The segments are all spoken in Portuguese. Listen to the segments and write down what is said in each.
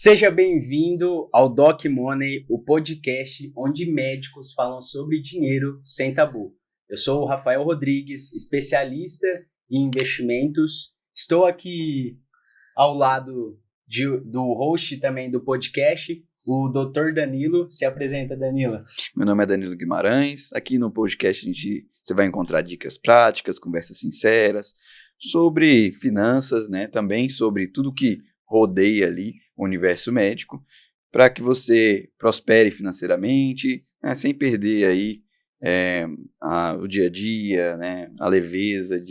Seja bem-vindo ao Doc Money, o podcast onde médicos falam sobre dinheiro sem tabu. Eu sou o Rafael Rodrigues, especialista em investimentos. Estou aqui ao lado do host também do podcast, o Dr. Danilo. Se apresenta, Danilo. Meu nome é Danilo Guimarães. Aqui no podcast você vai encontrar dicas práticas, conversas sinceras sobre finanças, né? Também sobre tudo que rodeia ali o universo médico, para que você prospere financeiramente, né, sem perder aí o dia a dia, né, a leveza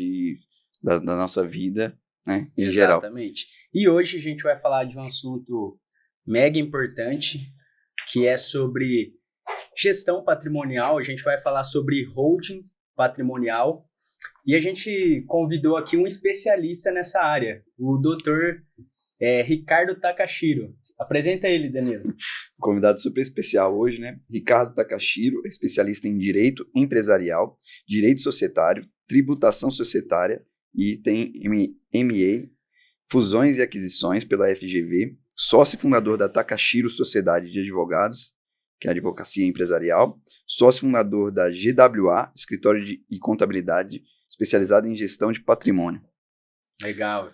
da nossa vida, né, em geral. Exatamente. E hoje a gente vai falar de um assunto mega importante, que é sobre gestão patrimonial. A gente vai falar sobre holding patrimonial. E a gente convidou aqui um especialista nessa área, o Dr. Ricardo Takashiro. Apresenta ele, Danilo. Convidado super especial hoje, né? Ricardo Takashiro, especialista em direito empresarial, direito societário, tributação societária e tem MA, fusões e aquisições pela FGV, sócio fundador da Takashiro Sociedade de Advogados, que é a advocacia empresarial, sócio fundador da GWA, escritório de contabilidade, especializado em gestão de patrimônio. Legal.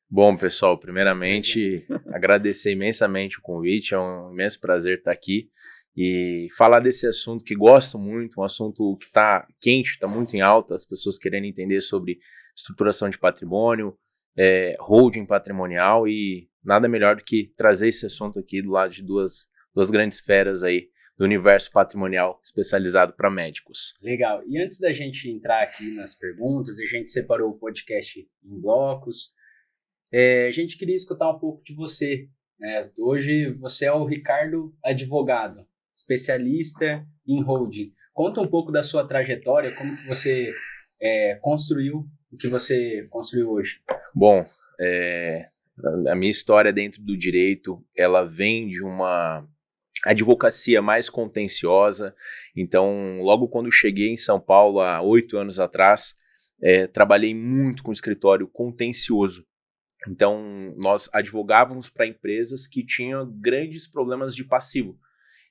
Bom, pessoal, primeiramente, agradecer imensamente o convite, é um imenso prazer estar aqui e falar desse assunto que gosto muito, um assunto que está quente, está muito em alta, as pessoas querendo entender sobre estruturação de patrimônio, holding patrimonial, e nada melhor do que trazer esse assunto aqui do lado de duas grandes feras aí do universo patrimonial especializado para médicos. Legal. E antes da gente entrar aqui nas perguntas, a gente separou o podcast em blocos. A gente queria escutar um pouco de você, né? Hoje você é o Ricardo advogado, especialista em holding. Conta um pouco da sua trajetória, como que você construiu o que você construiu hoje. Bom, a minha história dentro do direito, ela vem de uma advocacia mais contenciosa. Então, logo quando cheguei em São Paulo, há 8 anos atrás, trabalhei muito com escritório contencioso. Então, nós advogávamos para empresas que tinham grandes problemas de passivo.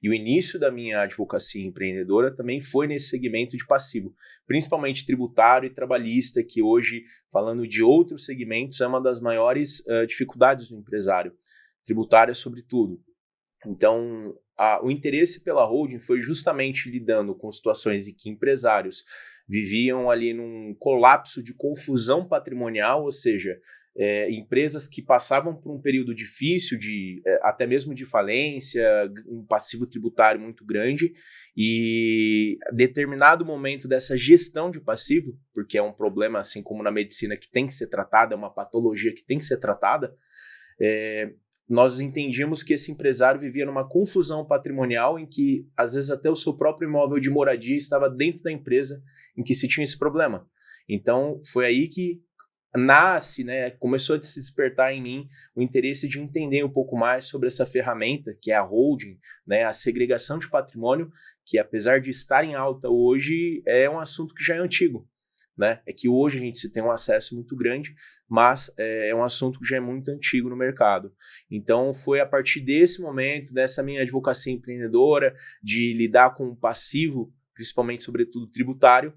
E o início da minha advocacia empreendedora também foi nesse segmento de passivo, principalmente tributário e trabalhista, que hoje, falando de outros segmentos, é uma das maiores dificuldades do empresário. Tributário sobretudo. Então, o interesse pela holding foi justamente lidando com situações em que empresários viviam ali num colapso de confusão patrimonial, ou seja, empresas que passavam por um período difícil, até mesmo de falência, um passivo tributário muito grande, e determinado momento dessa gestão de passivo, porque é um problema, assim como na medicina, que tem que ser tratado, é uma patologia que tem que ser tratada, nós entendíamos que esse empresário vivia numa confusão patrimonial em que, às vezes, até o seu próprio imóvel de moradia estava dentro da empresa em que se tinha esse problema. Então, foi aí que nasce, né, começou a se despertar em mim o interesse de entender um pouco mais sobre essa ferramenta, que é a holding, né, a segregação de patrimônio, que apesar de estar em alta hoje, é um assunto que já é antigo. Né? É que hoje a gente tem um acesso muito grande, mas é um assunto que já é muito antigo no mercado. Então foi a partir desse momento, dessa minha advocacia empreendedora, de lidar com o passivo, principalmente sobretudo tributário,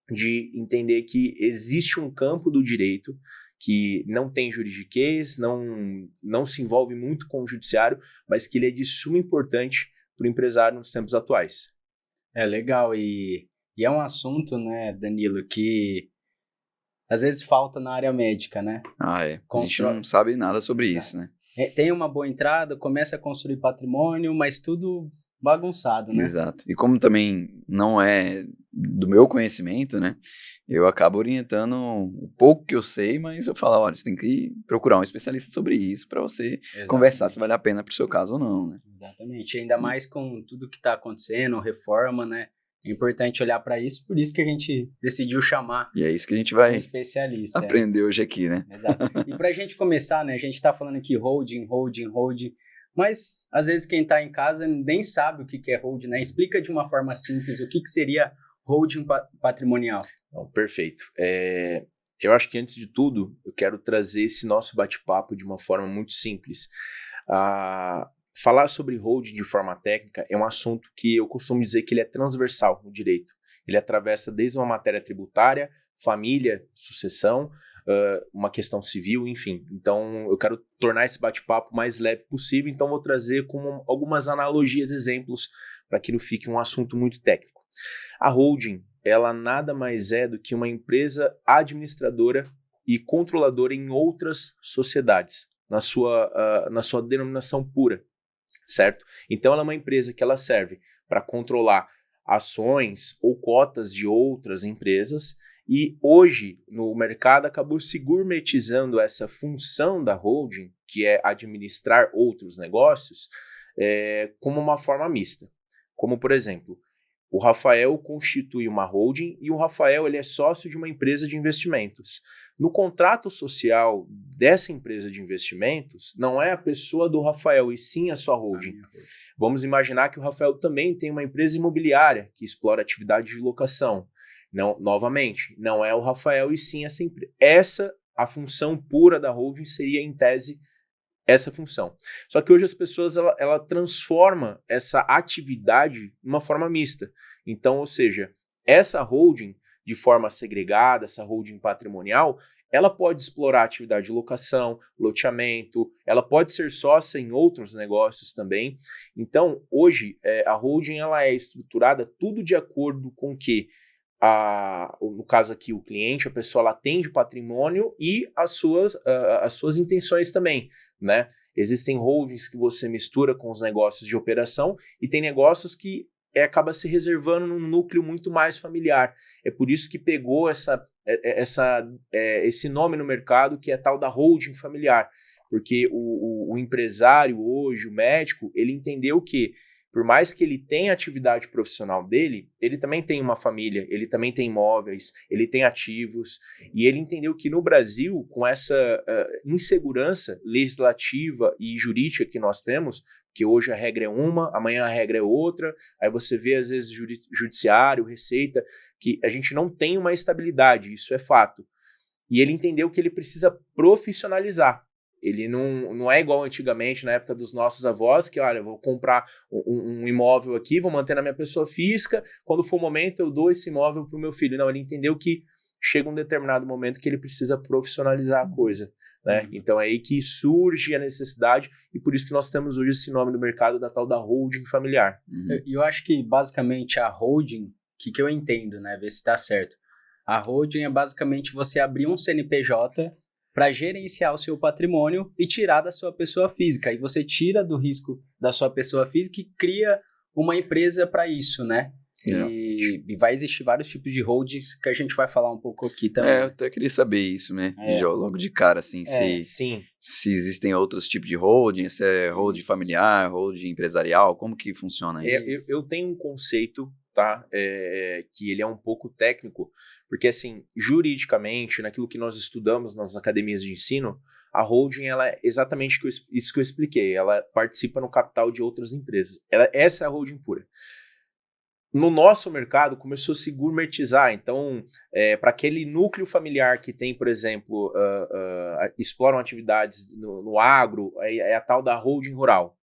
de entender que existe um campo do direito que não tem juridiquês, não se envolve muito com o judiciário, mas que ele é de suma importância para o empresário nos tempos atuais. Legal. E é um assunto, né, Danilo, que às vezes falta na área médica, né? A gente não sabe nada sobre isso, né? Tem uma boa entrada, começa a construir patrimônio, mas tudo bagunçado, né? Exato. E como também não é do meu conhecimento, né? Eu acabo orientando o pouco que eu sei, mas eu falo, olha, você tem que procurar um especialista sobre isso para você conversar se vale a pena para o seu caso ou não, né? Exatamente. Ainda mais com tudo que está acontecendo, reforma, né? É importante olhar para isso, por isso que a gente decidiu chamar e é isso que a gente vai um especialista, aprender hoje aqui, né? Exato. E para a gente começar, né, a gente está falando aqui holding, mas às vezes quem está em casa nem sabe o que é holding, né? Explica de uma forma simples o que seria holding patrimonial. Não, perfeito. Eu acho que antes de tudo, eu quero trazer esse nosso bate-papo de uma forma muito simples. Falar sobre holding de forma técnica é um assunto que eu costumo dizer que ele é transversal no direito. Ele atravessa desde uma matéria tributária, família, sucessão, uma questão civil, enfim. Então, eu quero tornar esse bate-papo mais leve possível, então vou trazer como algumas analogias, exemplos, para que não fique um assunto muito técnico. A holding, ela nada mais é do que uma empresa administradora e controladora em outras sociedades, na sua denominação pura, certo? Então, ela é uma empresa que ela serve para controlar ações ou cotas de outras empresas, e hoje no mercado acabou se gourmetizando essa função da holding, que é administrar outros negócios, como uma forma mista. Como, por exemplo, o Rafael constitui uma holding e o Rafael ele é sócio de uma empresa de investimentos. No contrato social dessa empresa de investimentos, não é a pessoa do Rafael, e sim a sua holding. Vamos imaginar que o Rafael também tem uma empresa imobiliária que explora atividade de locação. Não, novamente, não é o Rafael, e sim essa empresa. A função pura da holding seria, em tese, essa função. Só que hoje as pessoas ela transforma essa atividade em uma forma mista. Então, ou seja, essa holding de forma segregada, essa holding patrimonial, ela pode explorar a atividade de locação, loteamento, ela pode ser sócia em outros negócios também. Então, hoje, a holding ela é estruturada tudo de acordo com que no caso aqui, o cliente, a pessoa ela atende o patrimônio e as suas intenções também, né? Existem holdings que você mistura com os negócios de operação e tem negócios que acaba se reservando num núcleo muito mais familiar. É por isso que pegou esse nome no mercado, que é tal da holding familiar, porque o empresário hoje, o médico, ele entendeu que por mais que ele tenha a atividade profissional dele, ele também tem uma família, ele também tem imóveis, ele tem ativos, e ele entendeu que no Brasil, com essa insegurança legislativa e jurídica que nós temos, que hoje a regra é uma, amanhã a regra é outra, aí você vê às vezes judiciário, receita, que a gente não tem uma estabilidade, isso é fato. E ele entendeu que ele precisa profissionalizar. Ele não é igual antigamente, na época dos nossos avós, que, olha, vou comprar um imóvel aqui, vou manter na minha pessoa física, quando for o momento eu dou esse imóvel para o meu filho. Não, ele entendeu que chega um determinado momento que ele precisa profissionalizar a coisa, né? Então é aí que surge a necessidade, e por isso que nós temos hoje esse nome no mercado da tal da holding familiar. E eu acho que, basicamente, a holding, que eu entendo, né, ver se está certo, a holding é basicamente você abrir um CNPJ para gerenciar o seu patrimônio e tirar da sua pessoa física. E você tira do risco da sua pessoa física e cria uma empresa para isso, né? E vai existir vários tipos de holdings que a gente vai falar um pouco aqui também. Eu até queria saber isso, né? Logo de cara, assim, se existem outros tipos de holding, se é holding familiar, holding empresarial, como que funciona isso? Eu tenho um conceito, tá? Que ele é um pouco técnico, porque assim, juridicamente, naquilo que nós estudamos nas academias de ensino, a holding ela é exatamente isso que eu expliquei, ela participa no capital de outras empresas. Essa é a holding pura. No nosso mercado, começou a se gourmetizar. Então, para aquele núcleo familiar que tem, por exemplo, exploram atividades no agro, é a tal da holding rural.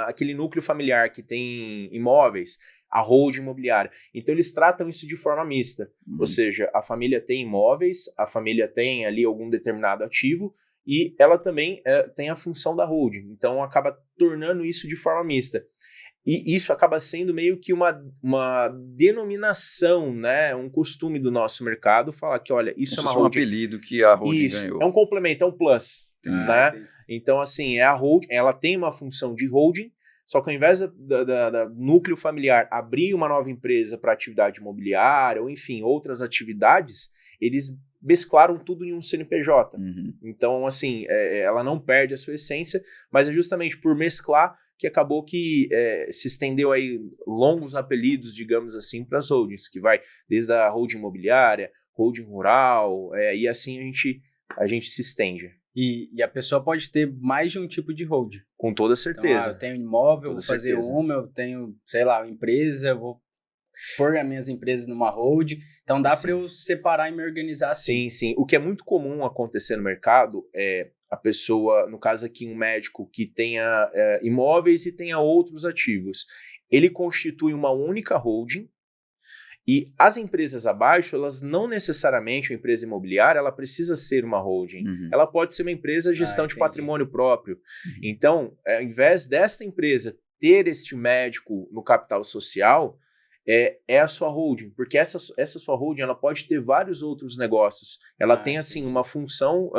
Aquele núcleo familiar que tem imóveis, a holding imobiliária. Então, eles tratam isso de forma mista. Ou seja, a família tem imóveis, a família tem ali algum determinado ativo, e ela também tem a função da holding. Então, acaba tornando isso de forma mista. E isso acaba sendo meio que uma denominação, né? Um costume do nosso mercado falar que, olha, isso é uma holding. Um apelido que a holding ganhou. É um complemento, é um plus, né? Então, assim, a holding, ela tem uma função de holding, só que ao invés da núcleo familiar abrir uma nova empresa para atividade imobiliária, ou enfim, outras atividades, eles mesclaram tudo em um CNPJ. Então, assim, ela não perde a sua essência, mas é justamente por mesclar que acabou que se estendeu aí longos apelidos, digamos assim, para as holdings, que vai desde a holding imobiliária, holding rural, e assim a gente se estende. E a pessoa pode ter mais de um tipo de holding. Com toda certeza. Então, eu tenho imóvel, vou fazer uma, eu tenho, sei lá, uma empresa, pôr as minhas empresas numa hold. Então dá para eu separar e me organizar assim. Sim. O que é muito comum acontecer no mercado é a pessoa, no caso aqui um médico que tenha imóveis e tenha outros ativos, ele constitui uma única holding. E as empresas abaixo, elas não necessariamente, a empresa imobiliária, ela precisa ser uma holding. Ela pode ser uma empresa de gestão de patrimônio próprio. Então, ao invés desta empresa ter este médico no capital social, é a sua holding. Porque essa sua holding, ela pode ter vários outros negócios. Ela tem, assim, uma função,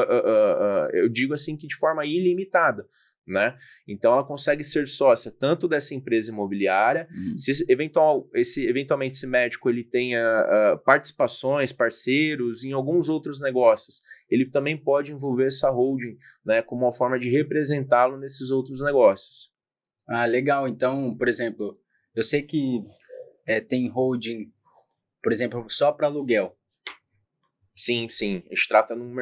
eu digo assim, que de forma ilimitada. Né? Então ela consegue ser sócia tanto dessa empresa imobiliária, se eventualmente esse médico ele tenha participações, parceiros em alguns outros negócios, ele também pode envolver essa holding, né, como uma forma de representá-lo nesses outros negócios. Ah, legal. Então, por exemplo, eu sei que tem holding, por exemplo, só para aluguel. Sim. A gente trata num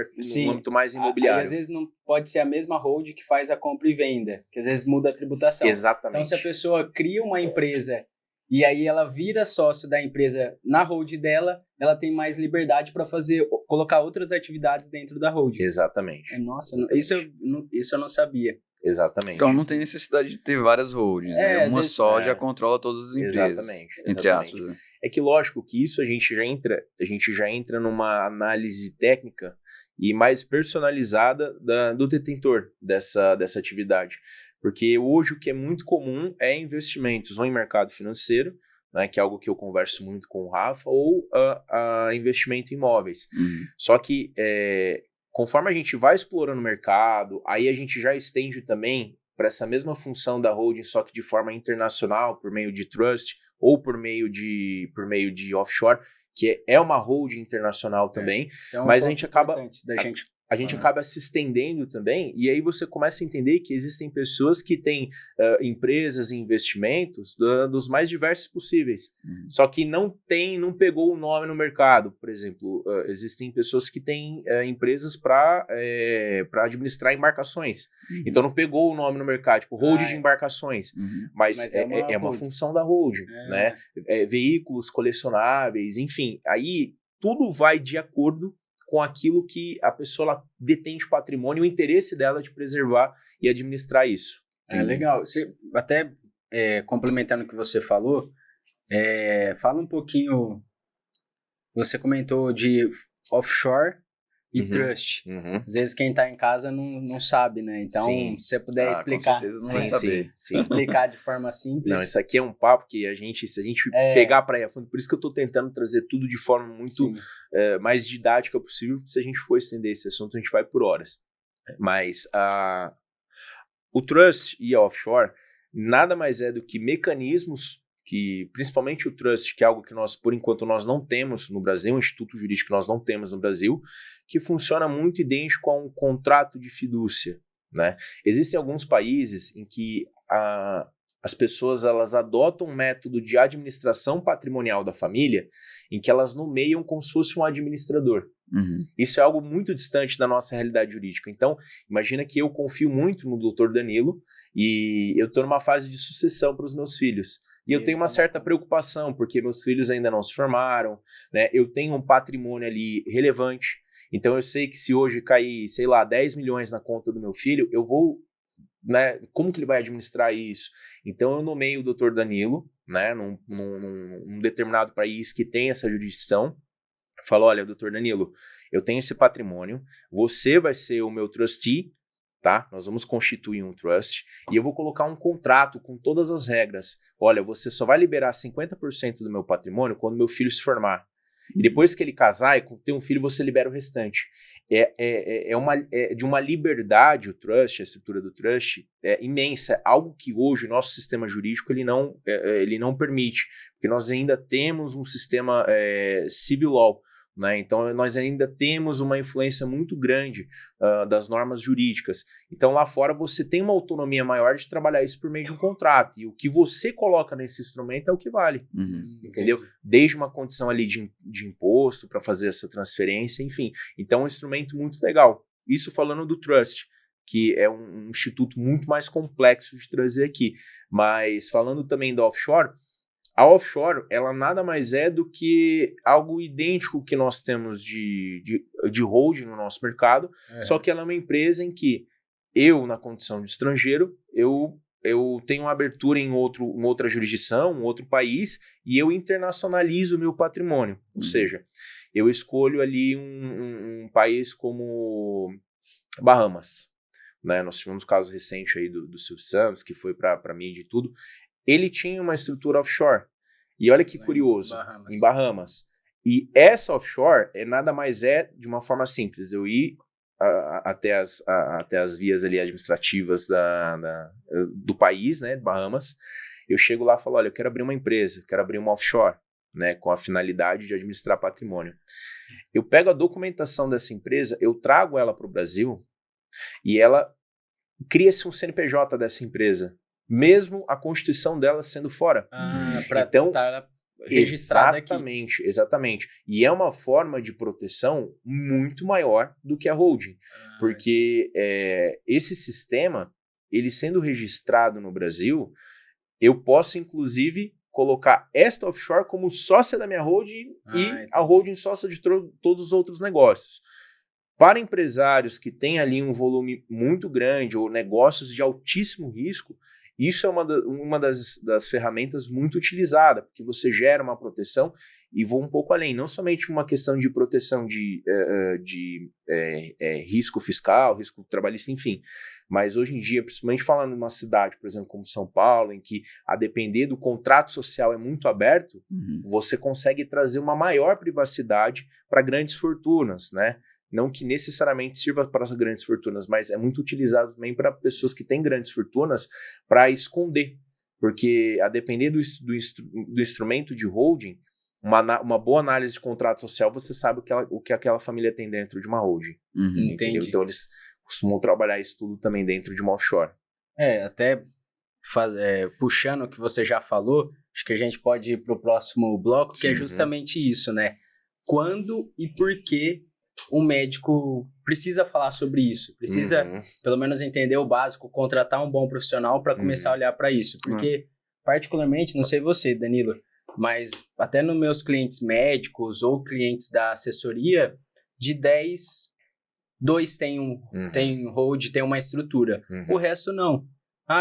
âmbito mais imobiliário. Aí, às vezes, não pode ser a mesma hold que faz a compra e venda, que às vezes muda a tributação. Exatamente. Então, se a pessoa cria uma empresa e aí ela vira sócio da empresa na hold dela, ela tem mais liberdade para colocar outras atividades dentro da hold. Exatamente. Nossa, isso eu não sabia. Exatamente. Então não tem necessidade de ter várias holdings, né? Uma só já controla todas as empresas. Exatamente. Entre aspas. Né? É que lógico que isso a gente já entra numa análise técnica e mais personalizada do detentor dessa atividade. Porque hoje o que é muito comum é investimentos ou em mercado financeiro, né, que é algo que eu converso muito com o Rafa, ou investimento em imóveis. Só que conforme a gente vai explorando o mercado, aí a gente já estende também para essa mesma função da holding, só que de forma internacional, por meio de trust ou por meio de offshore, que é uma holding internacional também, mas a gente acaba acaba se estendendo também, e aí você começa a entender que existem pessoas que têm empresas e investimentos dos mais diversos possíveis, só que não pegou o nome no mercado. Por exemplo, existem pessoas que têm empresas para administrar embarcações, então não pegou o nome no mercado, tipo holding de embarcações, mas é uma função da holding, né? Veículos colecionáveis, enfim, aí tudo vai de acordo com aquilo que a pessoa ela detém de patrimônio, o interesse dela de preservar e administrar isso. Legal. Você, até complementando o que você falou, fala um pouquinho, você comentou de offshore e trust. Às vezes quem está em casa não sabe, né? Então, se você puder explicar. Com certeza não vai saber. Explicar de forma simples. Não, isso aqui é um papo que se a gente pegar para ir a fundo, por isso que eu estou tentando trazer tudo de forma muito mais didática possível, se a gente for estender esse assunto, a gente vai por horas. Mas o trust e a offshore nada mais é do que mecanismos que, principalmente o trust, que é algo que nós, por enquanto, nós não temos no Brasil, um instituto jurídico que nós não temos no Brasil, que funciona muito idêntico a um contrato de fidúcia, né? Existem alguns países em que as pessoas elas adotam um método de administração patrimonial da família em que elas nomeiam como se fosse um administrador. Isso é algo muito distante da nossa realidade jurídica. Então, imagina que eu confio muito no Dr. Danilo e eu estou numa fase de sucessão para os meus filhos. E eu tenho uma certa preocupação, porque meus filhos ainda não se formaram, né? Eu tenho um patrimônio ali relevante. Então, eu sei que se hoje cair, sei lá, 10 milhões na conta do meu filho, eu vou, né? Como que ele vai administrar isso? Então, eu nomeio o Dr. Danilo, né? Num determinado país que tem essa jurisdição. Falo, olha, Dr. Danilo, eu tenho esse patrimônio, você vai ser o meu trustee, tá? Nós vamos constituir um trust e eu vou colocar um contrato com todas as regras. Olha, você só vai liberar 50% do meu patrimônio quando meu filho se formar. E depois que ele casar e ter um filho, você libera o restante. De uma liberdade o trust, a estrutura do trust, é imensa. Algo que hoje o nosso sistema jurídico ele não permite, porque nós ainda temos um sistema civil law, né? Então, nós ainda temos uma influência muito grande das normas jurídicas. Então, lá fora, você tem uma autonomia maior de trabalhar isso por meio de um contrato. E o que você coloca nesse instrumento é o que vale. Entendeu? Desde uma condição ali de imposto para fazer essa transferência, enfim. Então, é um instrumento muito legal. Isso falando do trust, que é um instituto muito mais complexo de trazer aqui. Mas, falando também do offshore, A offshore, ela nada mais é do que algo idêntico que nós temos de holding no nosso mercado, só que ela é uma empresa em que eu, na condição de estrangeiro, eu tenho uma abertura em outra jurisdição, um outro país, e eu internacionalizo o meu patrimônio. Ou seja, eu escolho ali um país como Bahamas. Né? Nós tivemos um caso recente aí do Silvio Santos, que foi para mídia e tudo. Ele tinha uma estrutura offshore. E olha que curioso, em Bahamas. E essa offshore nada mais de uma forma simples, eu ir até as vias ali administrativas do país, né, Bahamas. Eu chego lá e falo, olha, eu quero abrir uma empresa, quero abrir uma offshore, né, com a finalidade de administrar patrimônio. Eu pego a documentação dessa empresa, eu trago ela para o Brasil e ela cria-se um CNPJ dessa empresa, mesmo a constituição dela sendo fora. Para então, estar registrada aqui. Exatamente. E é uma forma de proteção muito maior do que a holding. Porque esse sistema, ele sendo registrado no Brasil, eu posso, inclusive, colocar esta offshore como sócia da minha holding a holding sócia de todos os outros negócios. Para empresários que têm ali um volume muito grande ou negócios de altíssimo risco, isso é uma das ferramentas muito utilizada, porque você gera uma proteção e vou um pouco além, não somente uma questão de proteção de risco fiscal, risco trabalhista, enfim, mas hoje em dia, principalmente falando numa cidade, por exemplo, como São Paulo, em que a depender do contrato social é muito aberto, você consegue trazer uma maior privacidade para grandes fortunas, né? Não que necessariamente sirva para as grandes fortunas, mas é muito utilizado também para pessoas que têm grandes fortunas para esconder. Porque, a depender do instrumento de holding, uma boa análise de contrato social, você sabe o que aquela família tem dentro de uma holding. Entendi. Então, eles costumam trabalhar isso tudo também dentro de uma offshore. Até puxando o que você já falou, acho que a gente pode ir para o próximo bloco, que é justamente isso, né? Quando e por que um médico precisa falar sobre isso, precisa pelo menos entender o básico, contratar um bom profissional para começar a olhar para isso, porque particularmente, não sei você, Danilo, mas até nos meus clientes médicos ou clientes da assessoria, de 10, 2 tem hold, tem uma estrutura, o resto não.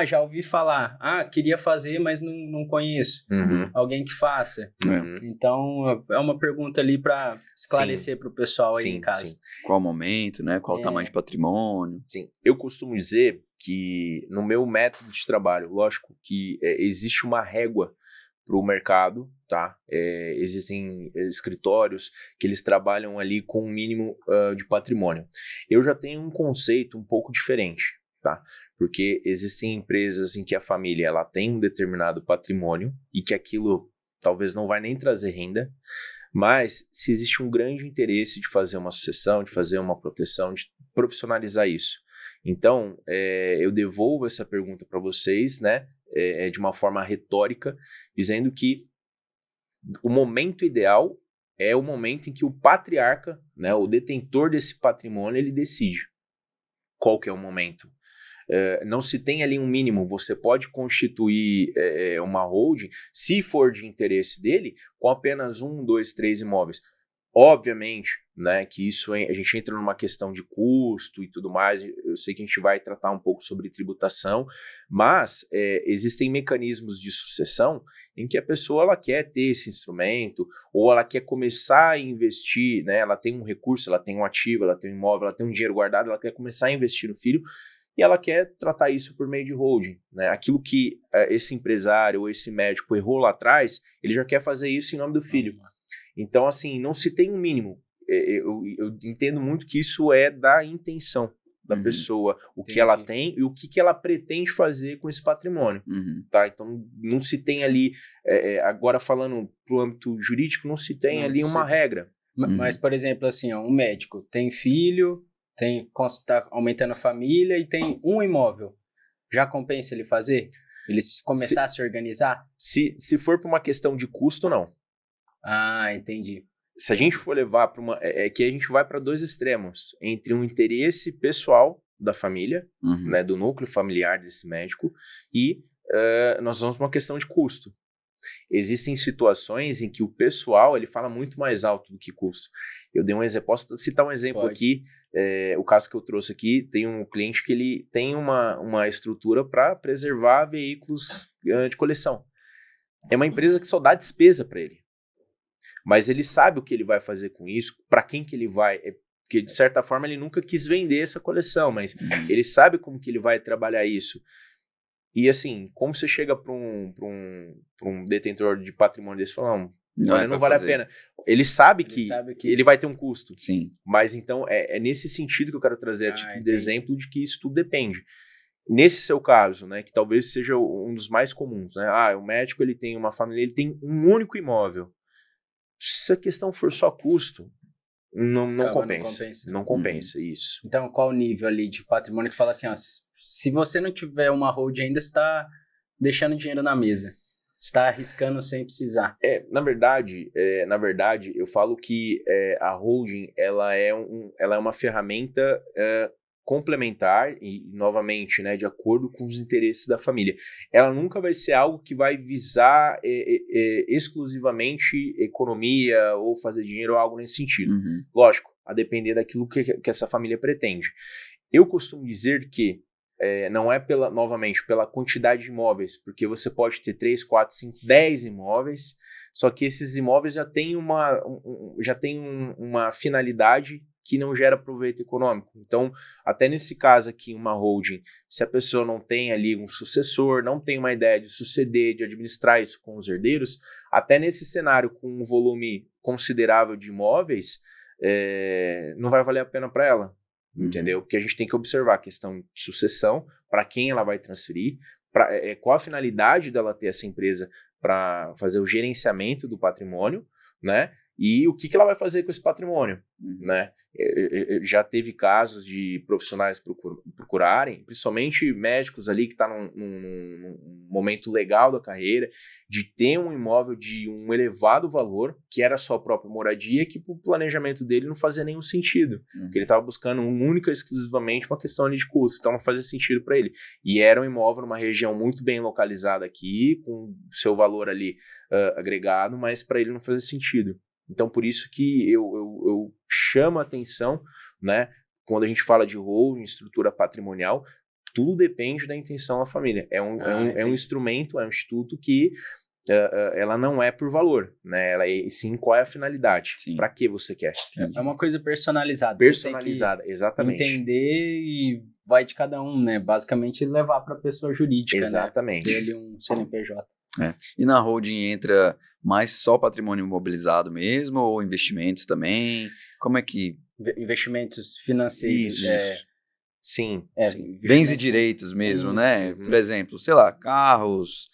Já ouvi falar. Queria fazer, mas não conheço. Alguém que faça. Então, é uma pergunta ali para esclarecer para o pessoal aí em casa. Qual o momento, né? Qual o tamanho de patrimônio. Sim. Eu costumo dizer que no meu método de trabalho, lógico que existe uma régua para o mercado, tá? Existem escritórios que eles trabalham ali com um mínimo de patrimônio. Eu já tenho um conceito um pouco diferente. Tá? Porque existem empresas em que a família ela tem um determinado patrimônio e que aquilo talvez não vai nem trazer renda, mas se existe um grande interesse de fazer uma sucessão, de fazer uma proteção, de profissionalizar isso. Então, eu devolvo essa pergunta para vocês, né, de uma forma retórica, dizendo que o momento ideal é o momento em que o patriarca, né, o detentor desse patrimônio, ele decide qual que é o momento. Não se tem ali um mínimo, você pode constituir uma holding, se for de interesse dele, com apenas 1, 2, 3 imóveis. Obviamente, né, que isso a gente entra numa questão de custo e tudo mais, eu sei que a gente vai tratar um pouco sobre tributação, mas existem mecanismos de sucessão em que a pessoa ela quer ter esse instrumento, ou ela quer começar a investir, né, ela tem um recurso, ela tem um ativo, ela tem um imóvel, ela tem um dinheiro guardado, ela quer começar a investir no filho, e ela quer tratar isso por meio de holding. Né? Aquilo que esse empresário ou esse médico errou lá atrás, ele já quer fazer isso em nome do filho. Então, assim, não se tem um mínimo. Eu entendo muito que isso é da intenção da pessoa, o que ela tem e o que ela pretende fazer com esse patrimônio. Tá? Então, não se tem ali, agora falando pro âmbito jurídico, não se tem ali uma regra. Mas, por exemplo, assim, um médico tem filho, está aumentando a família e tem um imóvel. Já compensa ele fazer? Ele começar a se organizar? Se for por uma questão de custo, não. Entendi. Se a gente for levar para uma... que a gente vai para 2 extremos. Entre um interesse pessoal da família, né, do núcleo familiar desse médico, e nós vamos para uma questão de custo. Existem situações em que o pessoal ele fala muito mais alto do que custo. Eu dei um exemplo, posso citar um exemplo aqui, o caso que eu trouxe aqui, tem um cliente que ele tem uma estrutura para preservar veículos de coleção. É uma empresa que só dá despesa para ele. Mas ele sabe o que ele vai fazer com isso, para quem que ele vai... Porque, de certa forma, ele nunca quis vender essa coleção, mas ele sabe como que ele vai trabalhar isso. E, assim, como você chega para um detentor de patrimônio desse e fala, não vale a pena. Ele sabe que ele vai ter um custo. Sim. Mas, então, é nesse sentido que eu quero trazer a título de exemplo de que isso tudo depende. Nesse seu caso, né, que talvez seja um dos mais comuns, né? O médico ele tem uma família, ele tem um único imóvel. Se a questão for só custo, não compensa. Não compensa isso. Então, qual o nível ali de patrimônio que fala assim, se você não tiver uma holding ainda, você está deixando dinheiro na mesa. Você está arriscando sem precisar. Na verdade, eu falo que a holding ela é uma ferramenta complementar e, novamente, né, de acordo com os interesses da família. Ela nunca vai ser algo que vai visar exclusivamente economia ou fazer dinheiro ou algo nesse sentido. Lógico, a depender daquilo que essa família pretende. Eu costumo dizer que não é novamente pela quantidade de imóveis, porque você pode ter 3, 4, 5, 10 imóveis, só que esses imóveis já têm uma finalidade que não gera proveito econômico. Então, até nesse caso aqui, uma holding, se a pessoa não tem ali um sucessor, não tem uma ideia de suceder, de administrar isso com os herdeiros, até nesse cenário com um volume considerável de imóveis, não vai valer a pena para ela, entendeu? Porque a gente tem que observar a questão de sucessão, para quem ela vai transferir, qual a finalidade dela ter essa empresa para fazer o gerenciamento do patrimônio, né? E o que ela vai fazer com esse patrimônio, né? Já teve casos de profissionais procurarem, principalmente médicos ali que estão num momento legal da carreira, de ter um imóvel de um elevado valor, que era sua própria moradia, que o planejamento dele não fazia nenhum sentido. Porque ele estava buscando única e exclusivamente uma questão ali de custo, então não fazia sentido para ele. E era um imóvel numa região muito bem localizada aqui, com seu valor ali agregado, mas para ele não fazia sentido. Então, por isso que eu chamo a atenção, né, quando a gente fala de holding, estrutura patrimonial, tudo depende da intenção da família. É um instrumento, é um instituto que ela não é por valor, né? Ela sim qual é a finalidade, para que você quer. É uma coisa personalizada. Personalizada, exatamente. Entender e vai de cada um, né? Basicamente levar para a pessoa jurídica, exatamente. Né? Ter ali um CNPJ. E na holding entra mais só patrimônio imobilizado mesmo ou investimentos também? Como é que... Investimentos financeiros. Isso. Sim. Bens e direitos mesmo, né? Por exemplo, sei lá, carros,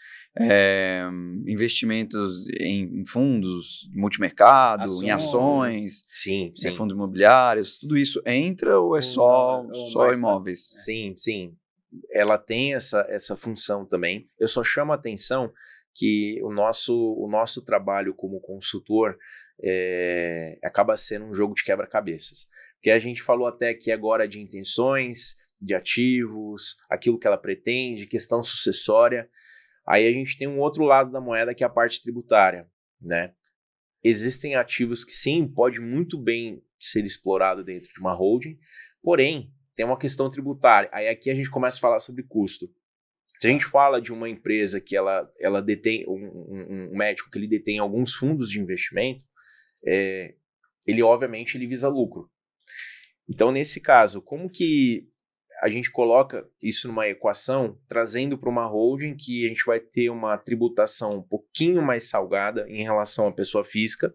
investimentos em fundos, multimercado, em ações, fundos imobiliários, tudo isso entra ou é só imóveis? Sim. Ela tem essa função também. Eu só chamo a atenção que o nosso trabalho como consultor acaba sendo um jogo de quebra-cabeças. Porque a gente falou até aqui agora de intenções, de ativos, aquilo que ela pretende, questão sucessória. Aí a gente tem um outro lado da moeda que é a parte tributária, né? Existem ativos que sim, pode muito bem ser explorado dentro de uma holding, porém, tem uma questão tributária. Aí aqui a gente começa a falar sobre custo. Se a gente fala de uma empresa que ela detém, um médico que ele detém alguns fundos de investimento, ele obviamente ele visa lucro. Então, nesse caso, como que a gente coloca isso numa equação, trazendo para uma holding que a gente vai ter uma tributação um pouquinho mais salgada em relação à pessoa física?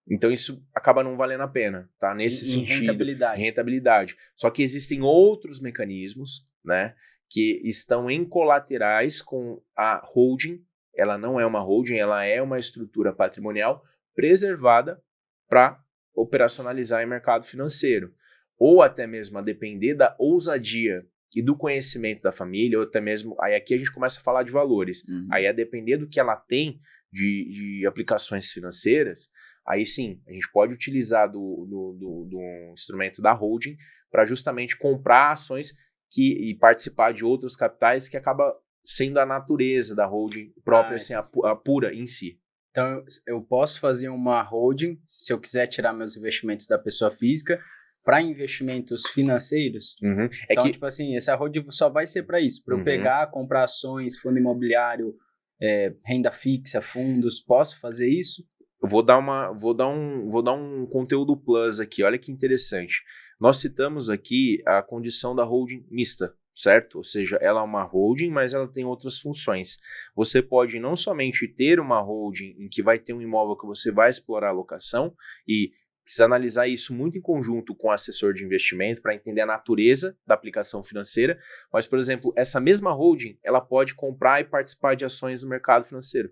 Então isso acaba não valendo a pena, tá? Nesse sentido, rentabilidade. Só que existem outros mecanismos, né, que estão em colaterais com a holding. Ela não é uma holding, ela é uma estrutura patrimonial preservada para operacionalizar em mercado financeiro. Ou até mesmo a depender da ousadia e do conhecimento da família, ou até mesmo, aí aqui a gente começa a falar de valores. Aí a depender do que ela tem de aplicações financeiras, aí sim, a gente pode utilizar do instrumento da holding para justamente comprar ações e participar de outros capitais que acaba sendo a natureza da holding própria, assim, a pura em si. Então, eu posso fazer uma holding, se eu quiser tirar meus investimentos da pessoa física, para investimentos financeiros. Uhum. Então, tipo assim, essa holding só vai ser para isso, para eu pegar, comprar ações, fundo imobiliário, renda fixa, fundos. Posso fazer isso? Eu vou dar um conteúdo plus aqui, olha que interessante. Nós citamos aqui a condição da holding mista, certo? Ou seja, ela é uma holding, mas ela tem outras funções. Você pode não somente ter uma holding em que vai ter um imóvel que você vai explorar a locação e precisa analisar isso muito em conjunto com o assessor de investimento para entender a natureza da aplicação financeira, mas, por exemplo, essa mesma holding, ela pode comprar e participar de ações no mercado financeiro.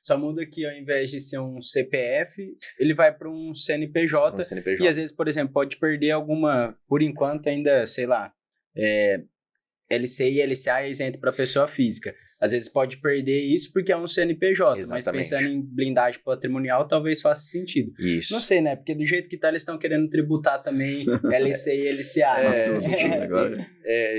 Só muda que ao invés de ser um CPF, ele vai para um CNPJ, e às vezes, por exemplo, pode perder alguma, por enquanto ainda, sei lá, LCI e LCA é isento para pessoa física. Às vezes pode perder isso porque é um CNPJ, Exatamente. Mas pensando em blindagem patrimonial, talvez faça sentido. Isso. Não sei, né? Porque do jeito que tá, eles estão querendo tributar também LCI e LCA.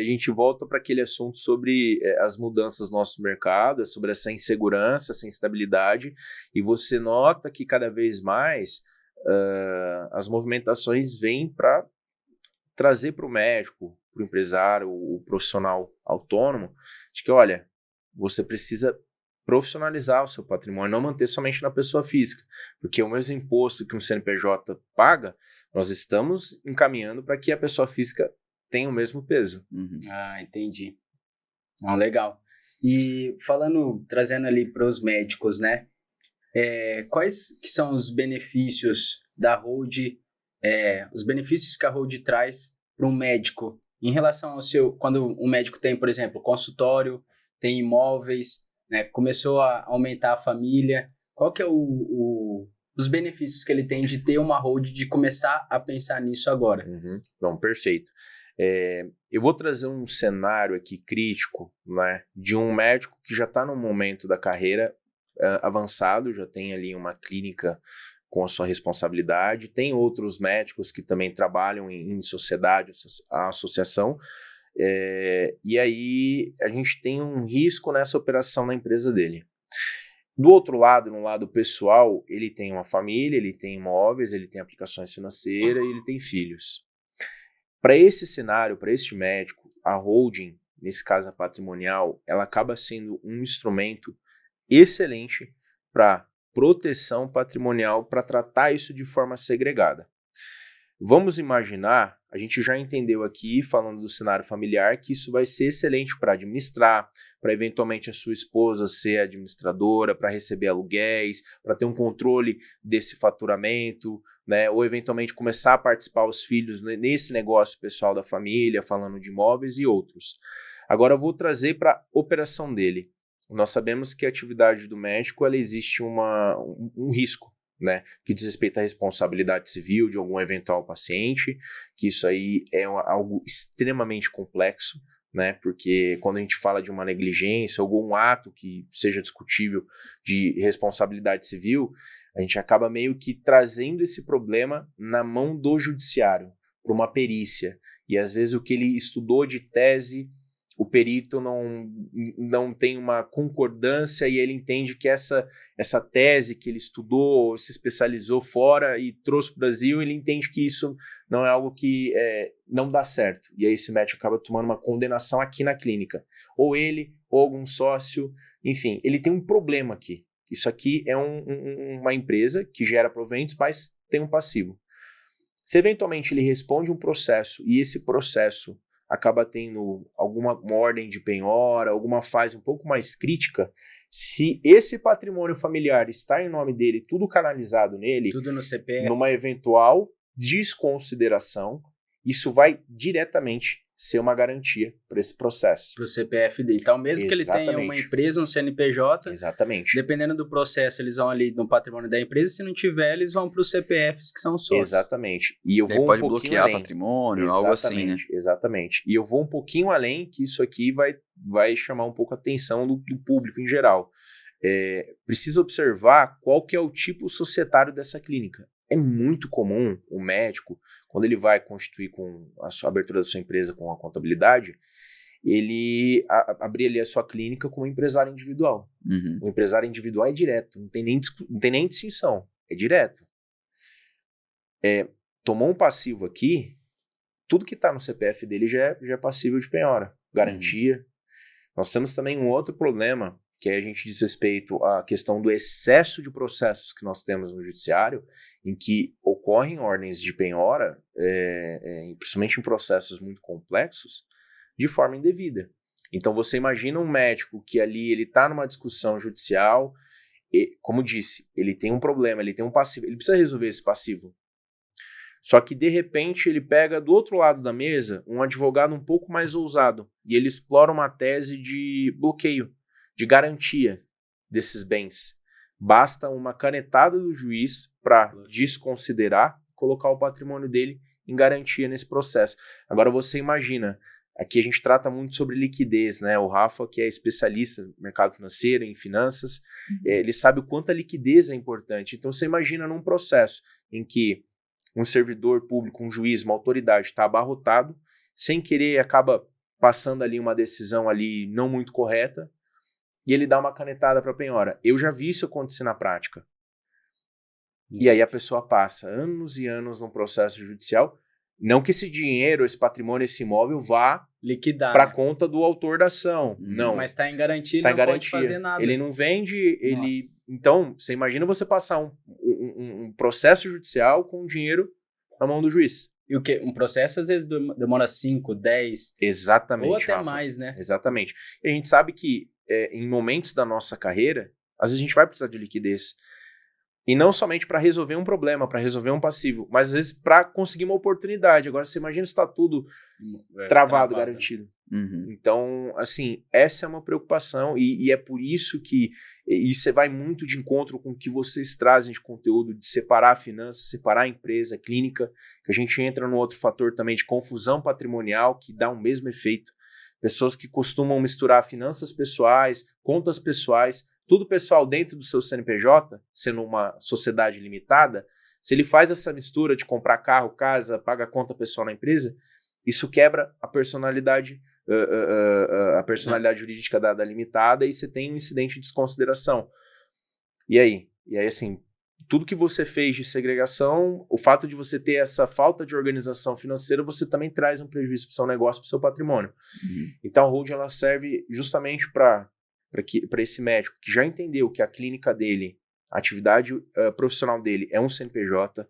A gente volta para aquele assunto sobre as mudanças do nosso mercado, sobre essa insegurança, essa instabilidade, e você nota que cada vez mais as movimentações vêm para trazer para o médico, para o empresário, o profissional autônomo, de que, olha, você precisa profissionalizar o seu patrimônio, não manter somente na pessoa física, porque o mesmo imposto que um CNPJ paga, nós estamos encaminhando para que a pessoa física tenha o mesmo peso. Entendi. Legal. E trazendo ali para os médicos, né? Quais que são os benefícios da holding, os benefícios que a holding traz para um médico em relação ao quando um médico tem, por exemplo, consultório, tem imóveis, né, começou a aumentar a família, qual que é os benefícios que ele tem de ter uma holding, de começar a pensar nisso agora? Bom, perfeito. Eu vou trazer um cenário aqui crítico, né, de um médico que já está num momento da carreira avançado, já tem ali uma clínica com a sua responsabilidade, tem outros médicos que também trabalham em sociedade, a associação, e aí a gente tem um risco nessa operação na empresa dele. Do outro lado, no lado pessoal, ele tem uma família, ele tem imóveis, ele tem aplicações financeiras e ele tem filhos. Para esse cenário, para este médico, a holding, nesse caso a patrimonial, ela acaba sendo um instrumento excelente para proteção patrimonial, para tratar isso de forma segregada. Vamos imaginar, a gente já entendeu aqui, falando do cenário familiar, que isso vai ser excelente para administrar, para eventualmente a sua esposa ser administradora, para receber aluguéis, para ter um controle desse faturamento, né? Ou eventualmente começar a participar os filhos nesse negócio pessoal da família, falando de imóveis e outros. Agora eu vou trazer para a operação dele. Nós sabemos que a atividade do médico, ela existe um risco, né, que diz respeito à responsabilidade civil de algum eventual paciente, que isso aí é algo extremamente complexo, né, porque quando a gente fala de uma negligência, algum ato que seja discutível de responsabilidade civil, a gente acaba meio que trazendo esse problema na mão do judiciário, para uma perícia, e às vezes o que ele estudou de tese, o perito não tem uma concordância e ele entende que essa tese que ele estudou, se especializou fora e trouxe para o Brasil, ele entende que isso não é algo que não dá certo. E aí esse médico acaba tomando uma condenação aqui na clínica. Ou ele, ou algum sócio, enfim, ele tem um problema aqui. Isso aqui é uma empresa que gera proventos, mas tem um passivo. Se eventualmente ele responde um processo e esse processo acaba tendo alguma ordem de penhora, alguma fase um pouco mais crítica, se esse patrimônio familiar está em nome dele, tudo canalizado nele, tudo no CPF, numa eventual desconsideração, isso vai diretamente ser uma garantia para esse processo. Para o CPF dele. Então, mesmo que ele tenha uma empresa, um CNPJ, exatamente, dependendo do processo, eles vão ali no patrimônio da empresa, se não tiver, eles vão para os CPFs que são sócios. Exatamente. E eu vou pode um pouquinho bloquear além. patrimônio, algo assim, né? Exatamente. E eu vou um pouquinho além, que isso aqui vai chamar um pouco a atenção do público em geral. Precisa observar qual que é o tipo societário dessa clínica. É muito comum o médico, quando ele vai constituir com a abertura da sua empresa com a contabilidade, ele abrir ali a sua clínica como empresário individual. Uhum. O empresário individual é direto, não tem nem distinção, é direto. Tomou um passivo aqui, tudo que está no CPF dele já é passível de penhora, garantia. Nós temos também um outro problema, que a gente diz respeito à questão do excesso de processos que nós temos no judiciário, em que ocorrem ordens de penhora, principalmente em processos muito complexos, de forma indevida. Então você imagina um médico que ali ele está numa discussão judicial, e, como disse, ele tem um problema, ele tem um passivo, ele precisa resolver esse passivo. Só que, de repente, ele pega do outro lado da mesa um advogado um pouco mais ousado e ele explora uma tese de bloqueio, de garantia desses bens. Basta uma canetada do juiz para desconsiderar, colocar o patrimônio dele em garantia nesse processo. Agora, você imagina, aqui a gente trata muito sobre liquidez, né? O Rafa, que é especialista no mercado financeiro, em finanças, ele sabe o quanto a liquidez é importante. Então, você imagina num processo em que um servidor público, um juiz, uma autoridade está abarrotado, sem querer acaba passando ali uma decisão ali não muito correta, e ele dá uma canetada para a penhora. Eu já vi isso acontecer na prática. E aí a pessoa passa anos e anos num processo judicial, não que esse dinheiro, esse patrimônio, esse imóvel vá liquidar para a conta do autor da ação. Não. Mas está em garantia, ele não pode fazer nada. Ele não vende, ele... Então, você imagina você passar um processo judicial com dinheiro na mão do juiz. E o quê? Um processo às vezes demora 5, 10... Exatamente, ou até Rafa. mais, né? Exatamente. E a gente sabe que em momentos da nossa carreira, às vezes a gente vai precisar de liquidez. E não somente para resolver um problema, para resolver um passivo, mas às vezes para conseguir uma oportunidade. Agora, você imagina se está tudo travado, garantido. Uhum. Então, assim, essa é uma preocupação e é por isso que isso vai muito de encontro com o que vocês trazem de conteúdo, de separar a finança, separar a empresa, a clínica, que a gente entra no outro fator também de confusão patrimonial, que dá o mesmo efeito. Pessoas que costumam misturar finanças pessoais, contas pessoais, tudo pessoal dentro do seu CNPJ, sendo uma sociedade limitada, se ele faz essa mistura de comprar carro, casa, paga conta pessoal na empresa, isso quebra a personalidade jurídica da limitada e você tem um incidente de desconsideração. E aí? E aí, assim, tudo que você fez de segregação, o fato de você ter essa falta de organização financeira, você também traz um prejuízo para o seu negócio, para o seu patrimônio. Uhum. Então, a holding ela serve justamente para esse médico que já entendeu que a clínica dele, a atividade profissional dele é um CNPJ,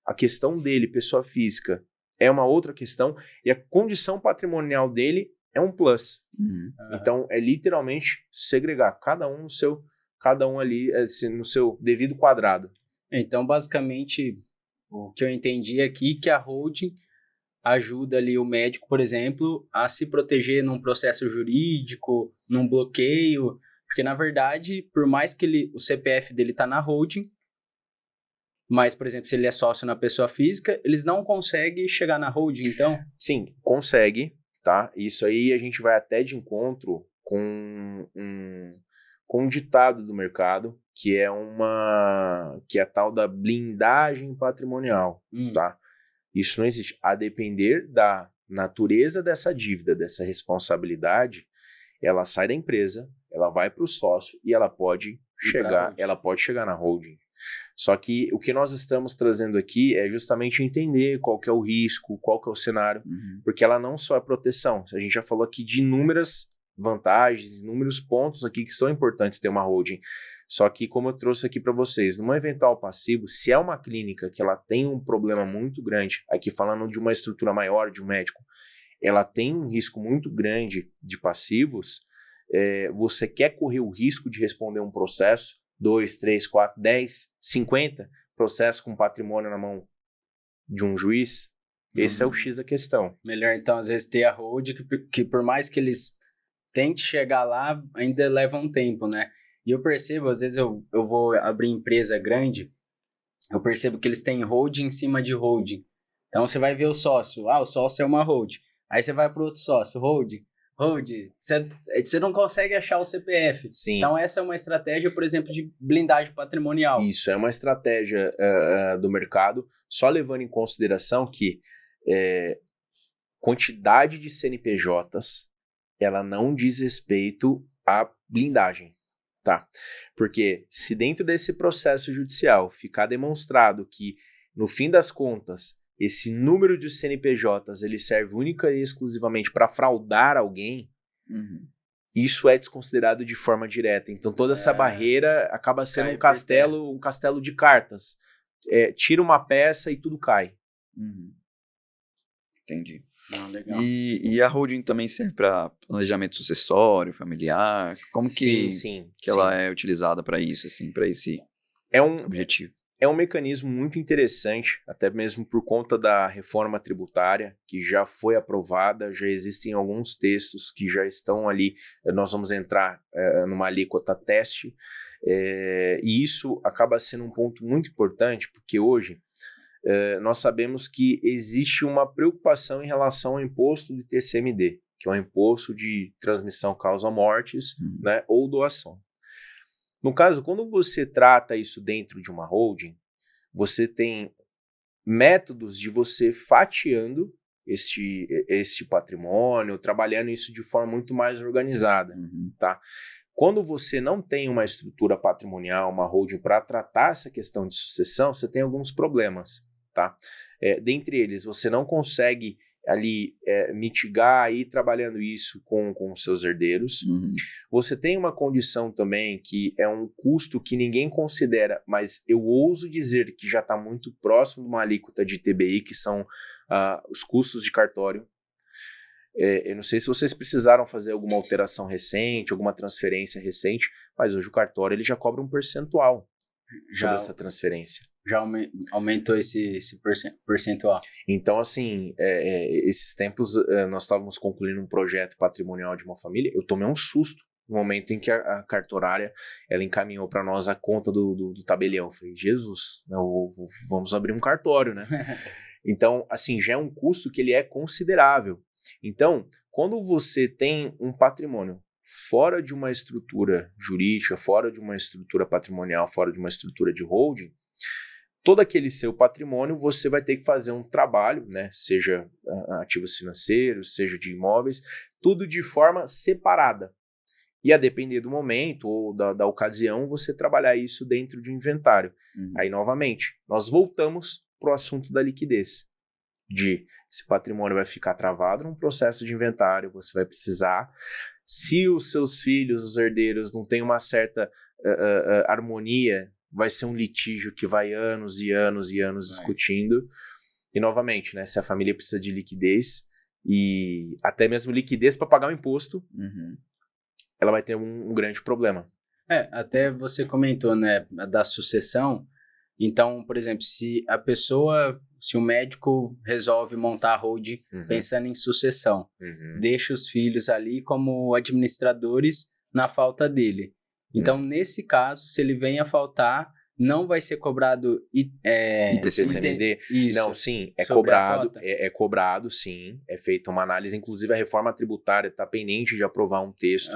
a questão dele, pessoa física, é uma outra questão, e a condição patrimonial dele é um plus. Uhum. Então, é literalmente segregar cada um ali no seu devido quadrado. Então, basicamente, o que eu entendi aqui é que a holding ajuda ali o médico, por exemplo, a se proteger num processo jurídico, num bloqueio, porque na verdade, por mais que o CPF dele está na holding, mas, por exemplo, se ele é sócio na pessoa física, eles não conseguem chegar na holding, então? Sim, consegue, tá? Isso aí a gente vai até de encontro com um ditado do mercado, que é a tal da blindagem patrimonial, tá? Isso não existe. A depender da natureza dessa dívida, dessa responsabilidade, ela sai da empresa, ela vai para o sócio e ela pode chegar na holding. Só que o que nós estamos trazendo aqui é justamente entender qual que é o risco, qual que é o cenário, porque ela não só é proteção. A gente já falou aqui de inúmeras vantagens, inúmeros pontos aqui que são importantes ter uma holding. Só que, como eu trouxe aqui para vocês, numa eventual passivo, se é uma clínica que ela tem um problema muito grande, aqui falando de uma estrutura maior, de um médico, ela tem um risco muito grande de passivos, você quer correr o risco de responder um processo, 2, 3, 4, 10, 50 processos com patrimônio na mão de um juiz? Esse é o X da questão. Melhor, então, às vezes, ter a holding, que por mais que eles tentem chegar lá, ainda leva um tempo, né? E eu percebo, às vezes eu vou abrir empresa grande, eu percebo que eles têm holding em cima de holding. Então, você vai ver o sócio. O sócio é uma holding. Aí você vai para o outro sócio, holding. Você não consegue achar o CPF. Sim. Então, essa é uma estratégia, por exemplo, de blindagem patrimonial. Isso, é uma estratégia do mercado, só levando em consideração que quantidade de CNPJs ela não diz respeito à blindagem, tá? Porque se dentro desse processo judicial ficar demonstrado que, no fim das contas, esse número de CNPJs ele serve única e exclusivamente para fraudar alguém, isso é desconsiderado de forma direta. Então toda essa barreira acaba sendo um castelo de cartas. Tira uma peça e tudo cai. Entendi. Legal. E a holding também serve para planejamento sucessório, familiar? Como que ela é utilizada para isso, assim, para esse objetivo? É um mecanismo muito interessante, até mesmo por conta da reforma tributária, que já foi aprovada, já existem alguns textos que já estão ali, nós vamos entrar numa alíquota teste, e isso acaba sendo um ponto muito importante, porque hoje nós sabemos que existe uma preocupação em relação ao imposto do TCMD, que é o imposto de transmissão causa-mortes, né, ou doação. No caso, quando você trata isso dentro de uma holding, você tem métodos de você fatiando este patrimônio, trabalhando isso de forma muito mais organizada, tá? Quando você não tem uma estrutura patrimonial, uma holding para tratar essa questão de sucessão, você tem alguns problemas, tá? Dentre eles, você não consegue ali mitigar e ir trabalhando isso com os seus herdeiros. Você tem uma condição também que é um custo que ninguém considera, mas eu ouso dizer que já está muito próximo de uma alíquota de ITBI, que são os custos de cartório. Eu não sei se vocês precisaram fazer alguma alteração recente, alguma transferência recente, mas hoje o cartório ele já cobra um percentual sobre essa transferência. Já aumentou esse percentual. Então, assim, esses tempos nós estávamos concluindo um projeto patrimonial de uma família, eu tomei um susto no momento em que a cartorária ela encaminhou para nós a conta do tabelião. Eu falei, Jesus, vamos abrir um cartório, né? Então, assim, já é um custo que ele é considerável. Então, quando você tem um patrimônio fora de uma estrutura jurídica, fora de uma estrutura patrimonial, fora de uma estrutura de holding, todo aquele seu patrimônio você vai ter que fazer um trabalho, né? Seja ativos financeiros, seja de imóveis, tudo de forma separada. E a depender do momento ou da ocasião, você trabalhar isso dentro de um inventário. Aí, novamente, nós voltamos para o assunto da liquidez. Esse patrimônio vai ficar travado num processo de inventário, você vai precisar. Se os seus filhos, os herdeiros, não têm uma certa harmonia, vai ser um litígio que vai anos e anos e anos discutindo. E, novamente, né, se a família precisa de liquidez, e até mesmo liquidez para pagar o imposto, ela vai ter um grande problema. Até você comentou, né, da sucessão. Então, por exemplo, se o médico resolve montar a holding pensando em sucessão, deixa os filhos ali como administradores na falta dele. Então, nesse caso, se ele vem a faltar, não vai ser cobrado ITCMD? Não, sim, é cobrado. É cobrado, sim. É feita uma análise. Inclusive, a reforma tributária está pendente de aprovar um texto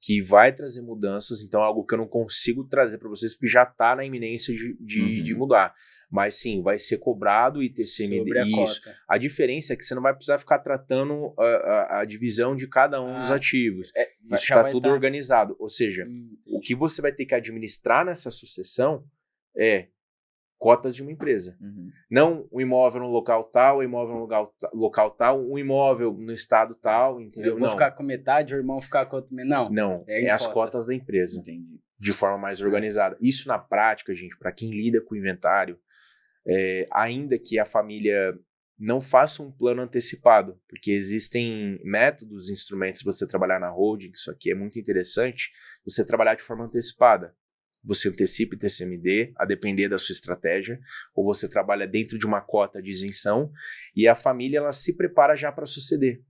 que vai trazer mudanças. Então, é algo que eu não consigo trazer para vocês, porque já está na iminência de mudar. Mas, sim, vai ser cobrado ITCMD. Sobre a cota. A diferença é que você não vai precisar ficar tratando a divisão de cada um dos ativos. Isso está tudo organizado. Ou seja, o que você vai ter que administrar nessa sucessão cotas de uma empresa. Não o imóvel no local tal, o imóvel no local tal, o imóvel no estado tal, entendeu? Eu vou ficar com metade, o irmão ficar com outro. Não, as cotas da empresa. Entendi. De forma mais organizada. Isso na prática, gente, para quem lida com o inventário, ainda que a família não faça um plano antecipado, porque existem métodos, instrumentos para você trabalhar na holding, isso aqui é muito interessante, você trabalhar de forma antecipada. Você antecipa o TCMD, a depender da sua estratégia, ou você trabalha dentro de uma cota de isenção, e a família ela se prepara já para suceder.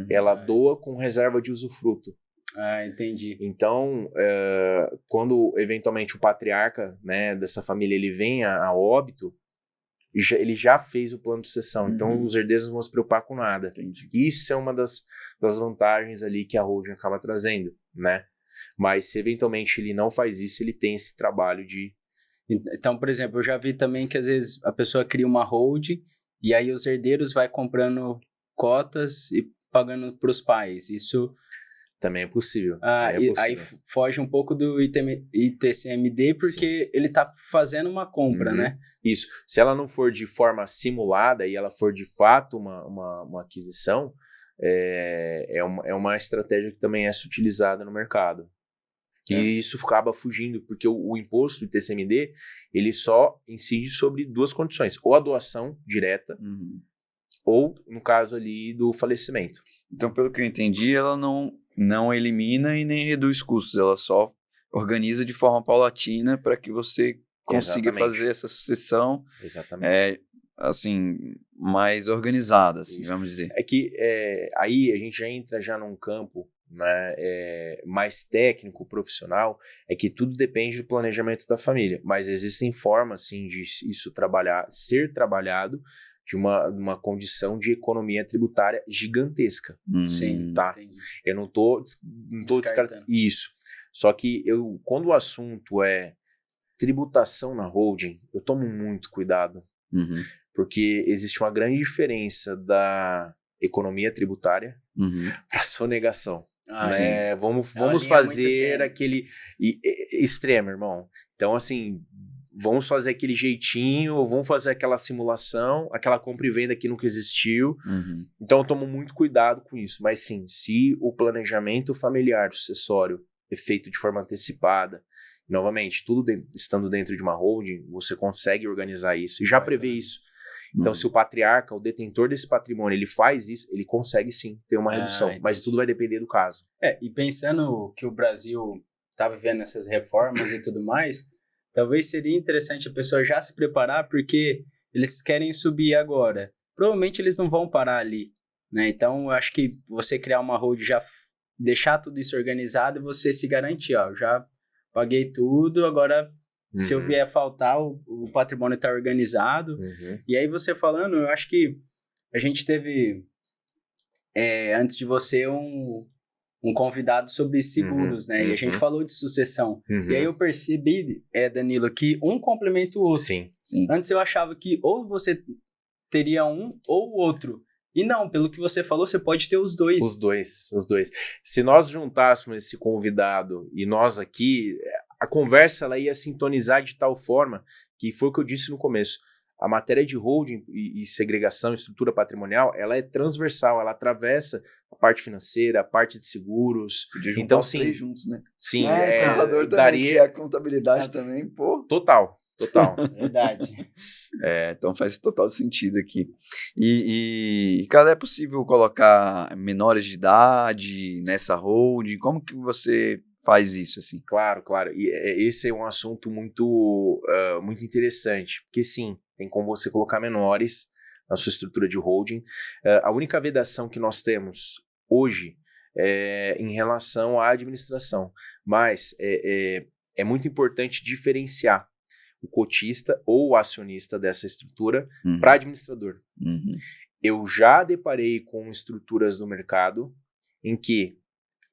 Ela doa com reserva de usufruto. Entendi. Então, quando eventualmente o patriarca, né, dessa família ele vem a óbito, ele já fez o plano de sucessão. Então, os herdeiros não vão se preocupar com nada. Entendi. Isso é uma das vantagens ali que a holding acaba trazendo, né? Mas se eventualmente ele não faz isso, ele tem esse trabalho de... Então, por exemplo, eu já vi também que às vezes a pessoa cria uma holding e aí os herdeiros vai comprando cotas pagando para os pais. Isso Também é possível. aí foge um pouco do ITCMD, porque ele está fazendo uma compra, né? Isso. Se ela não for de forma simulada e ela for de fato uma aquisição, é uma estratégia que também é utilizada no mercado. E isso acaba fugindo, porque o imposto do ITCMD, ele só incide sobre duas condições, ou a doação direta, ou, no caso ali, do falecimento. Então, pelo que eu entendi, ela não elimina e nem reduz custos, ela só organiza de forma paulatina para que você consiga fazer essa sucessão assim, mais organizada, assim, vamos dizer. É que aí a gente já entra num campo, né, mais técnico, profissional, é que tudo depende do planejamento da família, mas existem formas, sim, de isso ser trabalhado de uma condição de economia tributária gigantesca. Sim, tá? Entendi. Eu não tô descartando isso. Só que quando o assunto é tributação na holding, eu tomo muito cuidado, porque existe uma grande diferença da economia tributária para sonegação. Né? Vamos fazer aquele extremo, irmão. Então, assim, vamos fazer aquele jeitinho, vamos fazer aquela simulação, aquela compra e venda que nunca existiu. Então, eu tomo muito cuidado com isso. Mas sim, se o planejamento familiar sucessório é feito de forma antecipada, novamente, tudo estando dentro de uma holding, você consegue organizar isso e já prevê isso. Então, se o patriarca, o detentor desse patrimônio, ele faz isso, ele consegue sim ter uma redução, mas tudo vai depender do caso. E pensando que o Brasil está vivendo essas reformas e tudo mais, talvez seria interessante a pessoa já se preparar, porque eles querem subir agora. Provavelmente eles não vão parar ali, né? Então, eu acho que você criar uma holding, já deixar tudo isso organizado e você se garantir, ó, já paguei tudo, agora... Se eu vier faltar, o patrimônio está organizado. E aí você falando, eu acho que a gente teve, antes de você, um convidado sobre seguros, né? E a gente falou de sucessão. E aí eu percebi, Danilo, que um complementa o outro. Sim. Antes eu achava que ou você teria um ou o outro. E não, pelo que você falou, você pode ter os dois. Os dois. Se nós juntássemos esse convidado e nós aqui... A conversa ela ia sintonizar de tal forma que foi o que eu disse no começo. A matéria de holding e segregação, estrutura patrimonial, ela é transversal, ela atravessa a parte financeira, a parte de seguros. Podia juntar então, os três juntos, né? Sim, o contador também, daria... a contabilidade também, pô. Total. Verdade. Então faz total sentido aqui. Cara, é possível colocar menores de idade nessa holding? Como que você... faz isso, assim? Claro. E esse é um assunto muito interessante, porque sim, tem como você colocar menores na sua estrutura de holding. A única vedação que nós temos hoje é em relação à administração, mas é muito importante diferenciar o cotista ou o acionista dessa estrutura para administrador. Eu já deparei com estruturas no mercado em que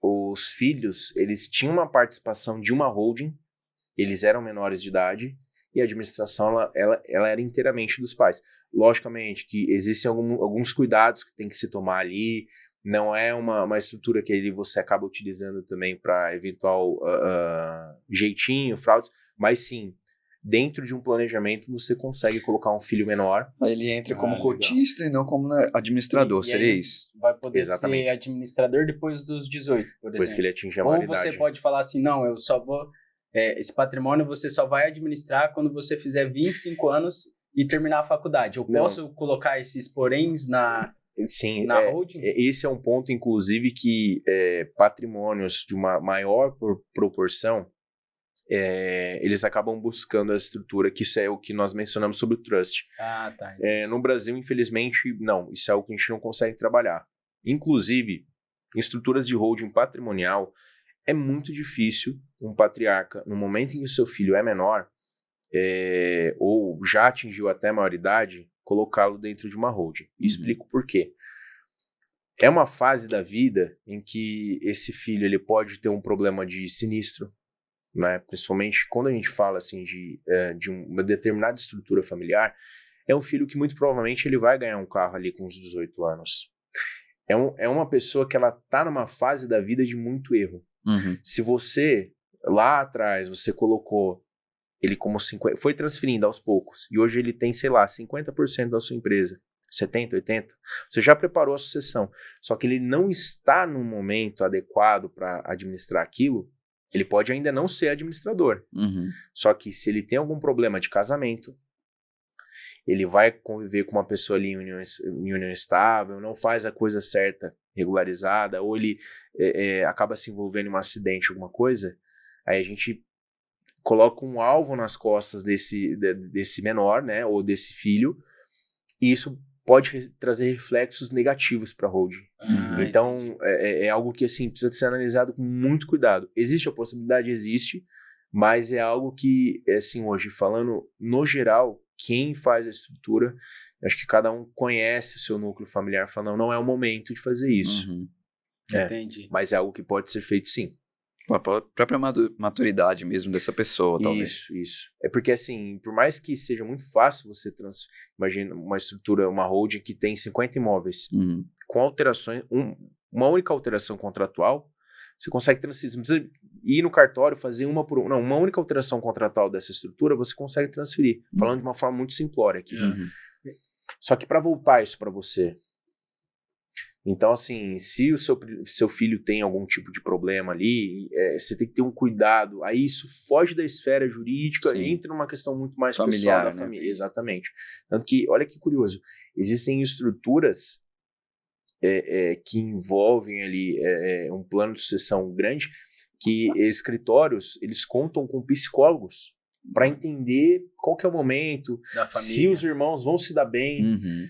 os filhos, eles tinham uma participação de uma holding, eles eram menores de idade, e a administração, ela era inteiramente dos pais. Logicamente que existem alguns cuidados que tem que se tomar ali, não é uma estrutura que você acaba utilizando também para eventual jeitinho, fraudes, mas sim, dentro de um planejamento você consegue colocar um filho menor. Aí ele entra como cotista e não como administrador, seria isso? Vai poder ser administrador depois dos 18, por exemplo. Depois que ele atinge a maioridade. Ou você pode falar assim, não, eu só vou... esse patrimônio você só vai administrar quando você fizer 25 anos e terminar a faculdade. Eu posso colocar esses poréns na holding? Esse é um ponto, inclusive, que patrimônios de uma maior proporção, eles acabam buscando a estrutura, que isso é o que nós mencionamos sobre o trust. Tá. No Brasil, infelizmente, não. Isso é algo que a gente não consegue trabalhar. Inclusive, em estruturas de holding patrimonial, é muito difícil um patriarca, no momento em que o seu filho é menor, ou já atingiu até a maioridade, colocá-lo dentro de uma holding. Explico por quê. É uma fase da vida em que esse filho ele pode ter um problema de sinistro, né? Principalmente quando a gente fala assim, de uma determinada estrutura familiar, é um filho que muito provavelmente ele vai ganhar um carro ali com uns 18 anos. é uma pessoa que ela tá numa fase da vida de muito erro. Uhum. Se você, lá atrás, você colocou ele como 50%, foi transferindo aos poucos, e hoje ele tem, sei lá, 50% da sua empresa, 70%, 80%, você já preparou a sucessão, só que ele não está no momento adequado para administrar aquilo, ele pode ainda não ser administrador. Uhum. Só que se ele tem algum problema de casamento, ele vai conviver com uma pessoa ali em união estável, não faz a coisa certa, regularizada, ou ele acaba se envolvendo em um acidente, alguma coisa, aí a gente coloca um alvo nas costas desse menor, né, ou desse filho, e isso pode trazer reflexos negativos para a holding. Então, é algo que assim, precisa ser analisado com muito cuidado. Existe a possibilidade? Existe, mas é algo que, assim, hoje, falando no geral, quem faz a estrutura, acho que cada um conhece o seu núcleo familiar, falando, não é o momento de fazer isso. Uhum. Entendi. Mas é algo que pode ser feito sim. A própria maturidade mesmo dessa pessoa, talvez. Isso. É porque, assim, por mais que seja muito fácil você imagina uma estrutura, uma holding que tem 50 imóveis, Uhum. com alterações, uma única alteração contratual, você consegue transferir. Você não precisa ir no cartório fazer uma por uma. Não, uma única alteração contratual dessa estrutura, você consegue transferir. Falando de uma forma muito simplória aqui. Uhum. Só que para voltar isso para você, então, assim, se o seu filho tem algum tipo de problema ali, você tem que ter um cuidado. Aí isso foge da esfera jurídica, Sim. entra numa questão muito mais Familiar, pessoal da né? família. Exatamente. Tanto que, olha que curioso, existem estruturas que envolvem ali um plano de sucessão grande, que escritórios, eles contam com psicólogos para entender qual que é o momento, Da se família. os irmãos vão se dar bem. Uhum.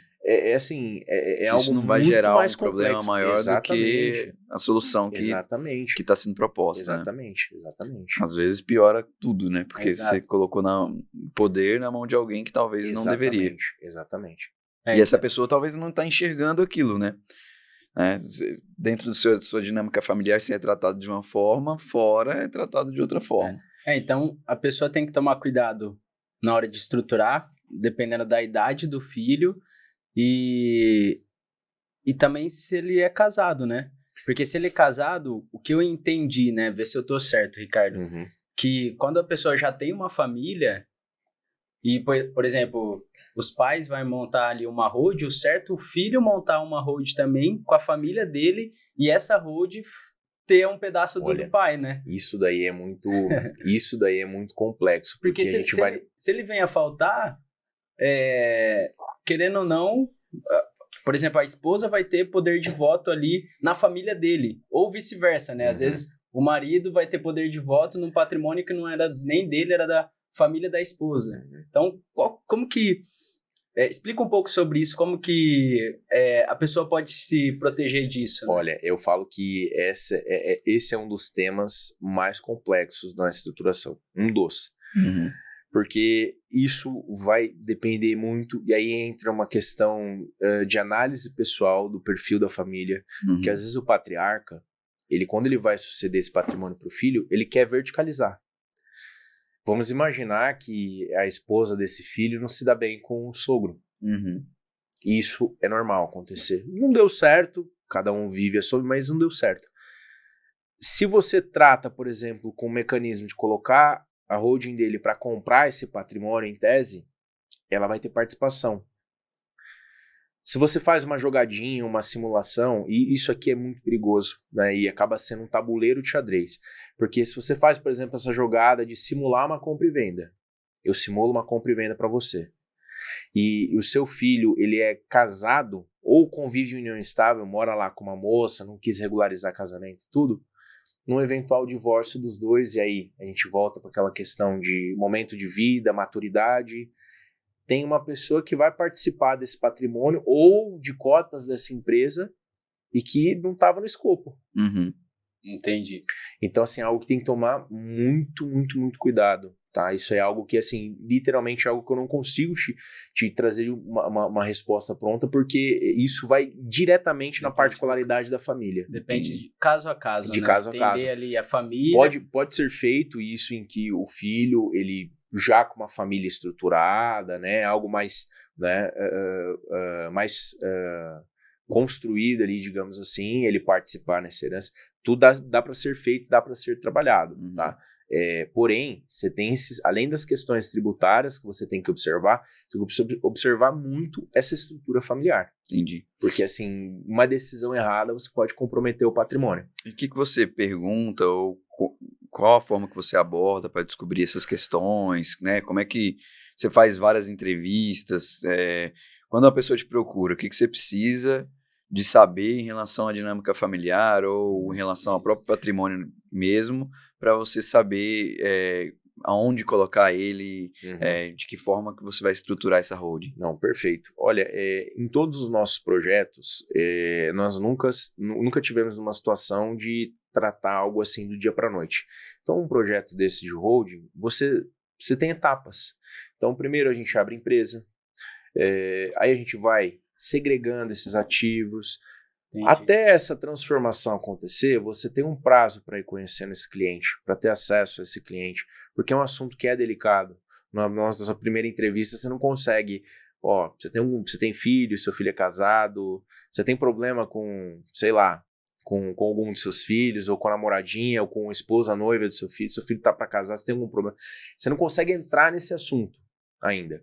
Assim, Se algo isso não vai muito gerar mais um problema complexo. maior Exatamente. do que a solução que Exatamente. está sendo proposta, né? Exatamente. Às vezes piora tudo, né? Porque Exato. você colocou poder na mão de alguém que talvez não deveria. Exatamente. E essa pessoa talvez não está enxergando aquilo, né? Dentro da sua dinâmica familiar, você é tratado de uma forma, fora é tratado de outra forma. Então, a pessoa tem que tomar cuidado na hora de estruturar, dependendo da idade do filho e também se ele é casado, né? Porque se ele é casado, o que eu entendi, né? Vê se eu tô certo, Ricardo. Uhum. Que quando a pessoa já tem uma família e, por exemplo, os pais vão montar ali uma hold, o certo é o filho montar uma hold também com a família dele e essa hold ter um pedaço do pai, né? Isso daí é muito complexo. Porque se ele vem a faltar, querendo ou não, por exemplo, a esposa vai ter poder de voto ali na família dele, ou vice-versa, né? Às vezes o marido vai ter poder de voto num patrimônio que não era nem dele, era da família da esposa. Então, como que... explica um pouco sobre isso, como que a pessoa pode se proteger disso. Né? Olha, eu falo que esse é um dos temas mais complexos da estruturação. Um dos. Uhum. Porque isso vai depender muito, e aí entra uma questão de análise pessoal do perfil da família, que às vezes o patriarca, quando ele vai suceder esse patrimônio para o filho, ele quer verticalizar. Vamos imaginar que a esposa desse filho não se dá bem com o sogro. Uhum. Isso é normal acontecer. Não deu certo, cada um vive a sua, mas não deu certo. Se você trata, por exemplo, com o mecanismo de colocar a holding dele para comprar esse patrimônio em tese, ela vai ter participação. Se você faz uma jogadinha, uma simulação, e isso aqui é muito perigoso, né, e acaba sendo um tabuleiro de xadrez, porque se você faz, por exemplo, essa jogada de simular uma compra e venda, eu simulo uma compra e venda para você, e o seu filho, ele é casado, ou convive em união estável, mora lá com uma moça, não quis regularizar casamento e tudo, num eventual divórcio dos dois, e aí a gente volta para aquela questão de momento de vida, maturidade, tem uma pessoa que vai participar desse patrimônio ou de cotas dessa empresa e que não estava no escopo. Uhum. Entendi. Então, assim, é algo que tem que tomar muito, muito, muito cuidado, tá? Isso é algo que, assim, literalmente é algo que eu não consigo te trazer uma resposta pronta, porque isso vai diretamente na particularidade da família. Depende de caso a caso, de né? caso a Entender caso. ali a família. Pode ser feito isso em que o filho, ele já com uma família estruturada, né, algo mais, né, mais construído ali, digamos assim, ele participar nessa herança, tudo dá para ser feito, dá para ser trabalhado, tá? Porém, você tem além das questões tributárias que você tem que observar, você tem que observar muito essa estrutura familiar. Entendi. Porque, assim, uma decisão errada você pode comprometer o patrimônio. E o que você pergunta ou qual a forma que você aborda para descobrir essas questões, né? Como é que você faz várias entrevistas? Quando uma pessoa te procura, o que você precisa de saber em relação à dinâmica familiar ou em relação ao próprio patrimônio mesmo, para você saber aonde colocar ele, de que forma que você vai estruturar essa holding? Não, perfeito. Olha, em todos os nossos projetos, nós nunca tivemos uma situação de tratar algo assim do dia para a noite. Então, um projeto desse de holding, você tem etapas. Então, primeiro a gente abre a empresa, aí a gente vai segregando esses ativos. Entendi. Até essa transformação acontecer, você tem um prazo para ir conhecendo esse cliente, para ter acesso a esse cliente, porque é um assunto que é delicado. Na nossa primeira entrevista, você não consegue, você tem filho, seu filho é casado, você tem problema com, sei lá, com algum de seus filhos, ou com a namoradinha, ou com a esposa, a noiva do seu filho está para casar, você tem algum problema. Você não consegue entrar nesse assunto ainda.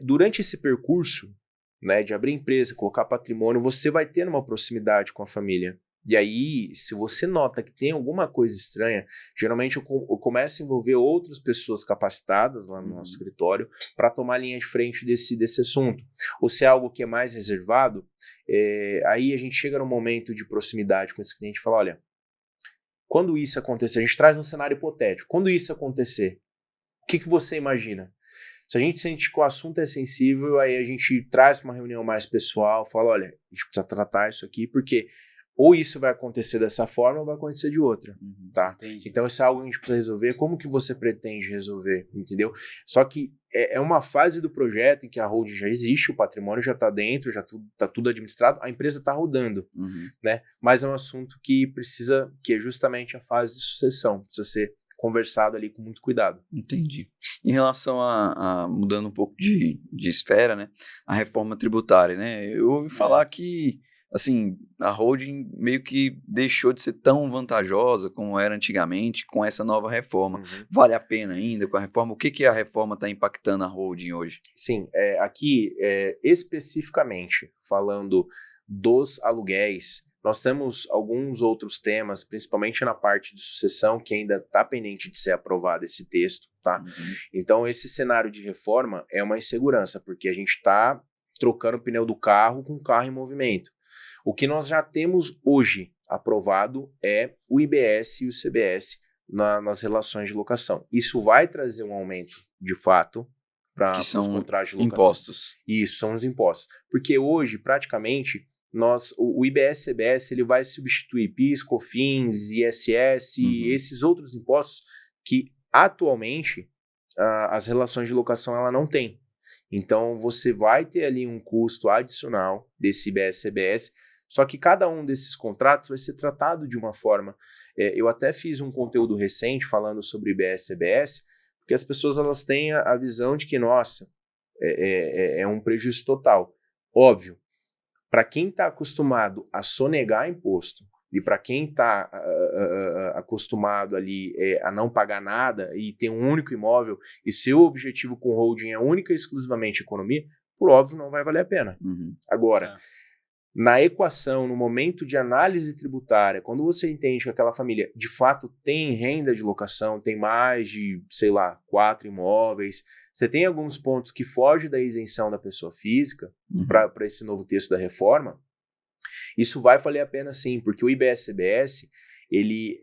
Durante esse percurso, né, de abrir empresa, colocar patrimônio, você vai ter uma proximidade com a família. E aí, se você nota que tem alguma coisa estranha, geralmente eu começo a envolver outras pessoas capacitadas lá no nosso escritório para tomar linha de frente desse assunto. Ou se é algo que é mais reservado, aí a gente chega num momento de proximidade com esse cliente e fala, olha, quando isso acontecer, a gente traz um cenário hipotético, quando isso acontecer, o que você imagina? Se a gente sente que o assunto é sensível, aí a gente traz uma reunião mais pessoal, fala, olha, a gente precisa tratar isso aqui, porque ou isso vai acontecer dessa forma ou vai acontecer de outra, tá? Entendi. Então isso é algo que a gente precisa resolver. Como que você pretende resolver, entendeu? Só que é uma fase do projeto em que a holding já existe, o patrimônio já está dentro, já está tudo administrado, a empresa está rodando, né? Mas é um assunto que é justamente a fase de sucessão, precisa ser conversado ali com muito cuidado. Entendi. Em relação a mudando um pouco de esfera, né, a reforma tributária, né, eu ouvi falar que, assim, a holding meio que deixou de ser tão vantajosa como era antigamente com essa nova reforma. Vale a pena ainda com a reforma? O que a reforma está impactando a holding hoje? Sim, aqui especificamente falando dos aluguéis, nós temos alguns outros temas, principalmente na parte de sucessão, que ainda está pendente de ser aprovado esse texto, tá? Então, esse cenário de reforma é uma insegurança, porque a gente está trocando o pneu do carro com o carro em movimento. O que nós já temos hoje aprovado é o IBS e o CBS nas relações de locação. Isso vai trazer um aumento, de fato, para os contratos de locação. Impostos. Isso, são os impostos. Porque hoje, praticamente, o IBS-CBS ele vai substituir PIS, COFINS, ISS e esses outros impostos que atualmente as relações de locação ela não tem. Então você vai ter ali um custo adicional desse IBS-CBS, só que cada um desses contratos vai ser tratado de uma forma. Eu até fiz um conteúdo recente falando sobre IBS-CBS, porque as pessoas elas têm a visão de que, nossa, é um prejuízo total. Óbvio. Para quem está acostumado a sonegar imposto e para quem está acostumado ali a não pagar nada e ter um único imóvel e seu objetivo com holding é única e exclusivamente economia, por óbvio não vai valer a pena. Agora, na equação, no momento de análise tributária, quando você entende que aquela família de fato tem renda de locação, tem mais de, sei lá, 4 imóveis, você tem alguns pontos que fogem da isenção da pessoa física para esse novo texto da reforma, isso vai valer a pena sim, porque o IBS-CBS, ele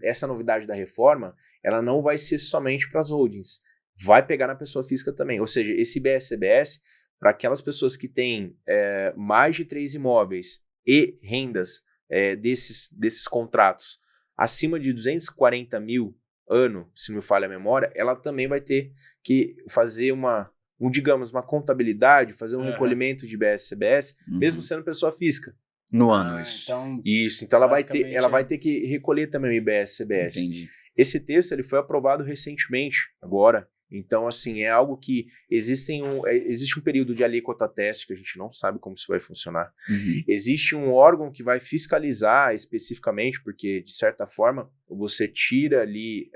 essa novidade da reforma, ela não vai ser somente para as holdings, vai pegar na pessoa física também, ou seja, esse IBS-CBS, para aquelas pessoas que têm mais de 3 imóveis e rendas desses contratos acima de 240 mil ano, se não me falha a memória, ela também vai ter que fazer uma contabilidade, fazer um recolhimento de IBS-CBS, mesmo sendo pessoa física. No ano, isso. Então ela vai ter que recolher também o IBS-CBS. Entendi. Esse texto ele foi aprovado recentemente, agora, Então, assim, é algo que existe um período de alíquota teste que a gente não sabe como isso vai funcionar. Existe um órgão que vai fiscalizar especificamente, porque, de certa forma, você tira ali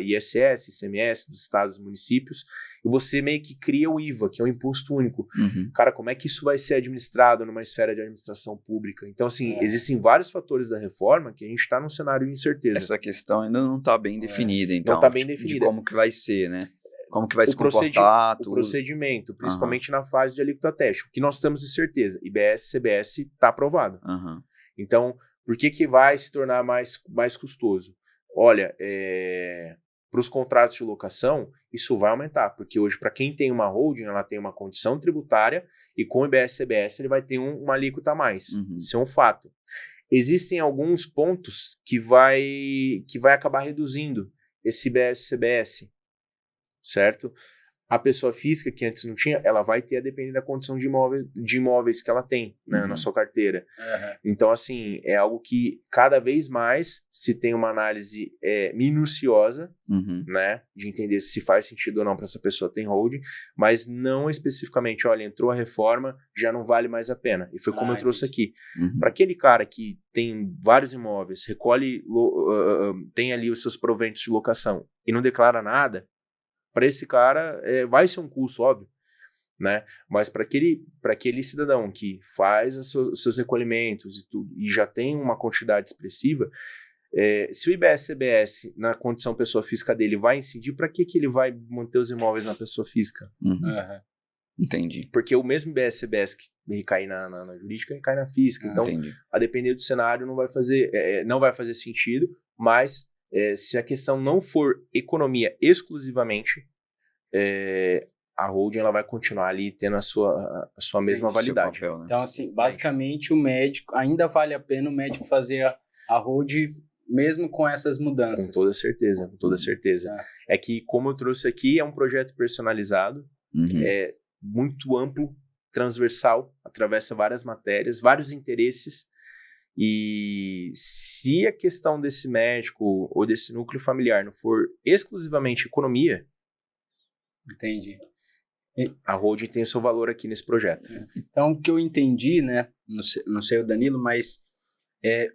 ISS, ICMS dos estados e municípios, e você meio que cria o IVA, que é o Imposto Único. Cara, como é que isso vai ser administrado numa esfera de administração pública? Então, assim, existem vários fatores da reforma que a gente está num cenário de incerteza. Essa questão ainda não está bem definida, então. Não está bem definida. De como que vai ser, né? Como que vai se comportar, tudo. O procedimento, principalmente na fase de alíquota teste. O que nós temos de certeza? IBS, CBS está aprovado. Então, por que vai se tornar mais custoso? Olha, para os contratos de locação, isso vai aumentar, porque hoje, para quem tem uma holding, ela tem uma condição tributária e com o IBS, CBS, ele vai ter uma alíquota a mais. Isso é um fato. Existem alguns pontos que vai acabar reduzindo esse IBS, CBS. Certo? A pessoa física, que antes não tinha, ela vai ter a depender da condição de imóveis que ela tem, né, na sua carteira. Então, assim, é algo que cada vez mais se tem uma análise minuciosa, né, de entender se faz sentido ou não para essa pessoa ter holding, mas não especificamente, olha, entrou a reforma, já não vale mais a pena. E foi como eu trouxe aqui. Para aquele cara que tem vários imóveis, recolhe, tem ali os seus proventos de locação e não declara nada, para esse cara vai ser um custo, óbvio, né? Mas para aquele cidadão que faz os seus recolhimentos e tudo, e já tem uma quantidade expressiva, se o IBS-CBS, na condição pessoa física dele, vai incidir, para que ele vai manter os imóveis na pessoa física? Entendi. Porque o mesmo IBS-CBS que recai na jurídica, recai na física. Então, a depender do cenário, não vai fazer sentido, mas se a questão não for economia exclusivamente, a holding ela vai continuar ali tendo a sua mesma validade. Papel, né? Então, assim, basicamente o médico, ainda vale a pena o médico fazer a holding mesmo com essas mudanças. Com toda certeza, com toda certeza. É que, como eu trouxe aqui, é um projeto personalizado, muito amplo, transversal, atravessa várias matérias, vários interesses. E se a questão desse médico ou desse núcleo familiar não for exclusivamente economia, entendi, a holding tem o seu valor aqui nesse projeto. Então, o que eu entendi, né, não sei o Danilo, mas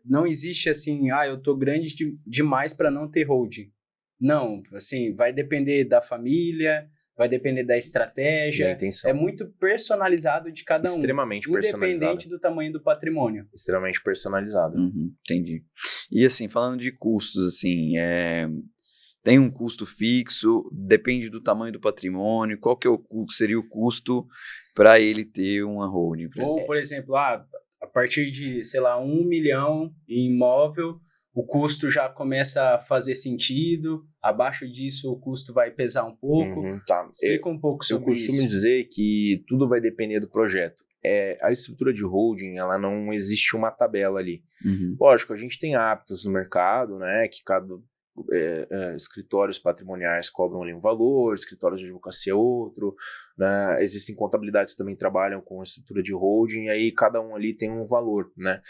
não existe assim, eu tô grande demais para não ter holding. Não, assim, vai depender da família, vai depender da estratégia, é muito personalizado de cada um. Extremamente personalizado. Independente do tamanho do patrimônio. Extremamente personalizado. Entendi. E assim, falando de custos, assim, tem um custo fixo, depende do tamanho do patrimônio, qual que seria o custo para ele ter uma holding? Ou, por exemplo, a partir de, sei lá, 1 milhão em imóvel, o custo já começa a fazer sentido, abaixo disso o custo vai pesar um pouco. Explica um pouco sobre isso. Eu costumo dizer que tudo vai depender do projeto. A estrutura de holding, ela não existe uma tabela ali. Lógico, a gente tem hábitos no mercado, né, que cada escritórios patrimoniais cobram ali um valor, escritórios de advocacia outro, né? Existem contabilidades que também trabalham com a estrutura de holding, e aí cada um ali tem um valor, né?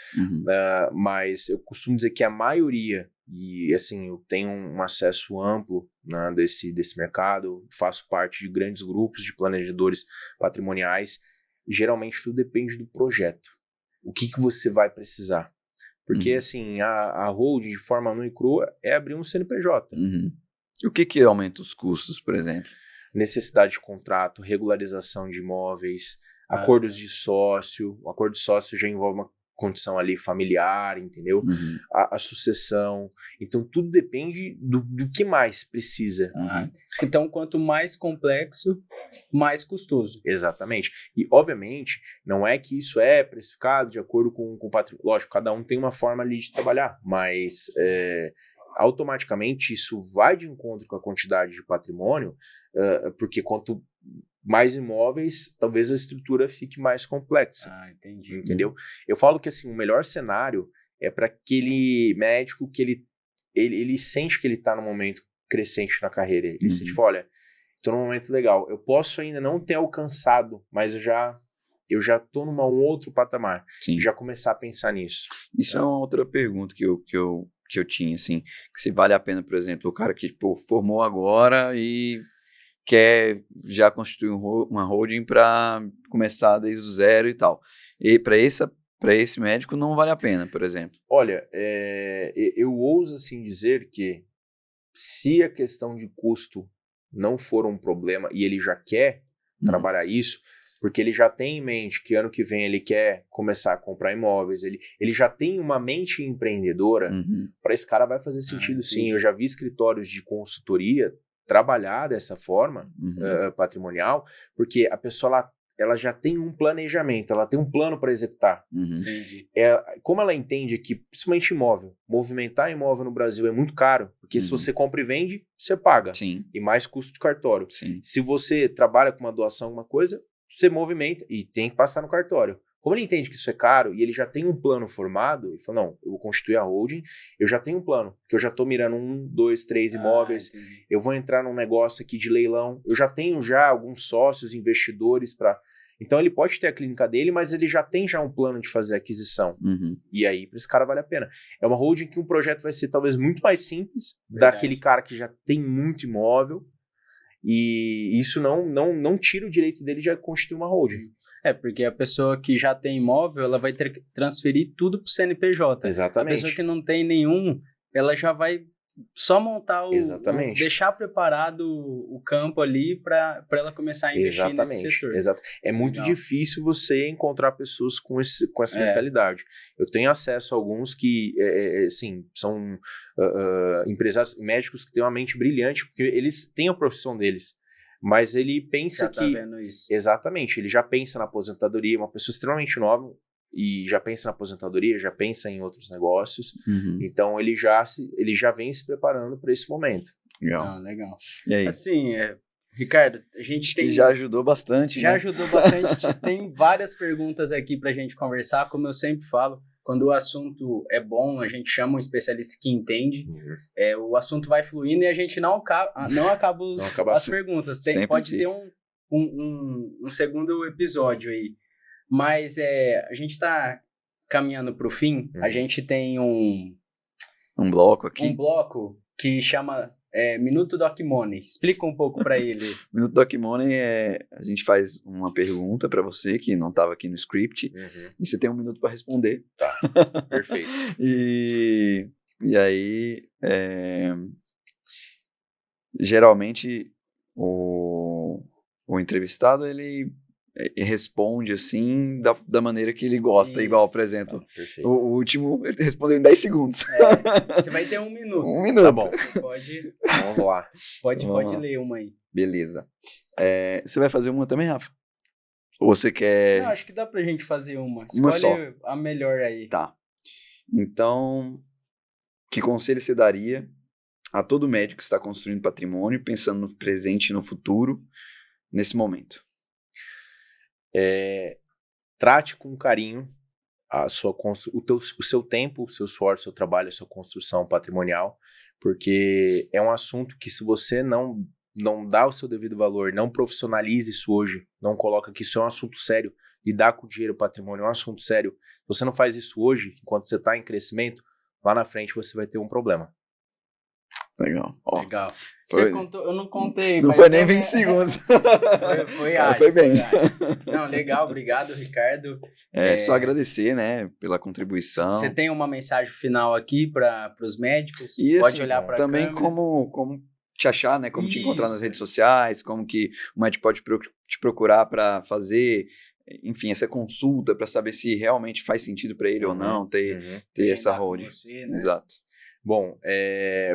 Mas eu costumo dizer que a maioria, e assim, eu tenho um acesso amplo, né, desse mercado, faço parte de grandes grupos de planejadores patrimoniais, e geralmente tudo depende do projeto. O que você vai precisar? Porque, assim, a holding de forma nua e crua é abrir um CNPJ. E o que aumenta os custos, por exemplo? Necessidade de contrato, regularização de imóveis, acordos de sócio. O acordo de sócio já envolve uma condição ali familiar, entendeu? A sucessão. Então, tudo depende do que mais precisa. Então, quanto mais complexo, mais custoso. Exatamente. E, obviamente, não é que isso é precificado de acordo com o patrimônio. Lógico, cada um tem uma forma ali de trabalhar, mas automaticamente isso vai de encontro com a quantidade de patrimônio, porque quanto mais imóveis, talvez a estrutura fique mais complexa. Entendi. Entendeu? Eu falo que assim, o melhor cenário é para aquele médico que ele sente que ele está num momento crescente na carreira. Ele sente, olha, estou num momento legal. Eu posso ainda não ter alcançado, mas eu já estou num outro patamar. Sim. Já começar a pensar nisso. Isso é uma outra pergunta que eu tinha, assim, que se vale a pena, por exemplo, o cara que formou agora e quer já constituir uma holding para começar desde o zero e tal. E para esse médico não vale a pena, por exemplo. Olha, eu ouso assim dizer que se a questão de custo não for um problema e ele já quer trabalhar isso, porque ele já tem em mente que ano que vem ele quer começar a comprar imóveis, ele já tem uma mente empreendedora, para esse cara vai fazer sentido sim. Eu já vi escritórios de consultoria trabalhar dessa forma patrimonial, porque a pessoa ela já tem um planejamento, ela tem um plano para executar. Como ela entende que, principalmente imóvel, movimentar imóvel no Brasil é muito caro, porque se você compra e vende, você paga. Sim. E mais custo de cartório. Sim. Se você trabalha com uma doação, alguma coisa, você movimenta e tem que passar no cartório. Como ele entende que isso é caro e ele já tem um plano formado, ele fala, não, eu vou constituir a holding, eu já tenho um plano, que eu já estou mirando 1, 2, 3 imóveis, eu vou entrar num negócio aqui de leilão, eu já tenho alguns sócios, investidores para... Então ele pode ter a clínica dele, mas ele já tem um plano de fazer a aquisição. E aí, para esse cara vale a pena. É uma holding que um projeto vai ser talvez muito mais simples, daquele cara que já tem muito imóvel, e isso não tira o direito dele de constituir uma holding. Porque a pessoa que já tem imóvel, ela vai ter que transferir tudo para o CNPJ. Exatamente. A pessoa que não tem nenhum, ela já vai só montar deixar preparado o campo ali para ela começar a investir nesse setor. Exato. É muito difícil você encontrar pessoas com essa mentalidade. Eu tenho acesso a alguns que são empresários médicos que têm uma mente brilhante, porque eles têm a profissão deles. Mas ele pensa já tá vendo isso. Exatamente, ele já pensa na aposentadoria, uma pessoa extremamente nova, e já pensa na aposentadoria, já pensa em outros negócios. Então ele já vem se preparando para esse momento. Legal. E aí? Assim, Ricardo, a gente tem... já ajudou bastante, Já ajudou bastante. Tem várias perguntas aqui para a gente conversar. Como eu sempre falo, quando o assunto é bom, a gente chama um especialista que entende. O assunto vai fluindo e a gente não acaba as perguntas. Pode ter um segundo episódio aí. Mas a gente está caminhando para o fim. A gente tem um bloco aqui. Um bloco que chama Minuto Doc Money. Explica um pouco para ele. Minuto Doc Money a gente faz uma pergunta para você que não estava aqui no script e você tem 1 minuto para responder. Tá, perfeito. E aí, geralmente, o entrevistado, ele responde assim da maneira que ele gosta. Isso. Igual, por exemplo, o último ele respondeu em 10 segundos. Você vai ter 1 minuto. 1 minuto. Tá bom. Vamos lá. Pode ler uma aí. Beleza. Você vai fazer uma também, Rafa? Ou você quer... Não, acho que dá pra gente fazer uma. Uma Escolhe só. A melhor aí. Tá. Então, que conselho você daria a todo médico que está construindo patrimônio, pensando no presente e no futuro, nesse momento? Trate com carinho o seu tempo, o seu suor, o seu trabalho, a sua construção patrimonial, porque é um assunto que, se você não dá o seu devido valor, não profissionalize isso hoje, não coloca que isso é um assunto sério, lidar com dinheiro, patrimônio é um assunto sério. Se você não faz isso hoje, enquanto você está em crescimento, lá na frente você vai ter um problema. Legal. Legal. Você contou, eu não contei. Não foi nem 20 segundos. Foi bem. Não, legal, obrigado, Ricardo. Só agradecer, né, pela contribuição. Você tem uma mensagem final aqui para os médicos? E pode assim, olhar para também como te achar, né, como te encontrar nas redes sociais, como que o médico pode te procurar para fazer, enfim, essa consulta para saber se realmente faz sentido para ele ou não ter essa holding. Né? Exato. Bom,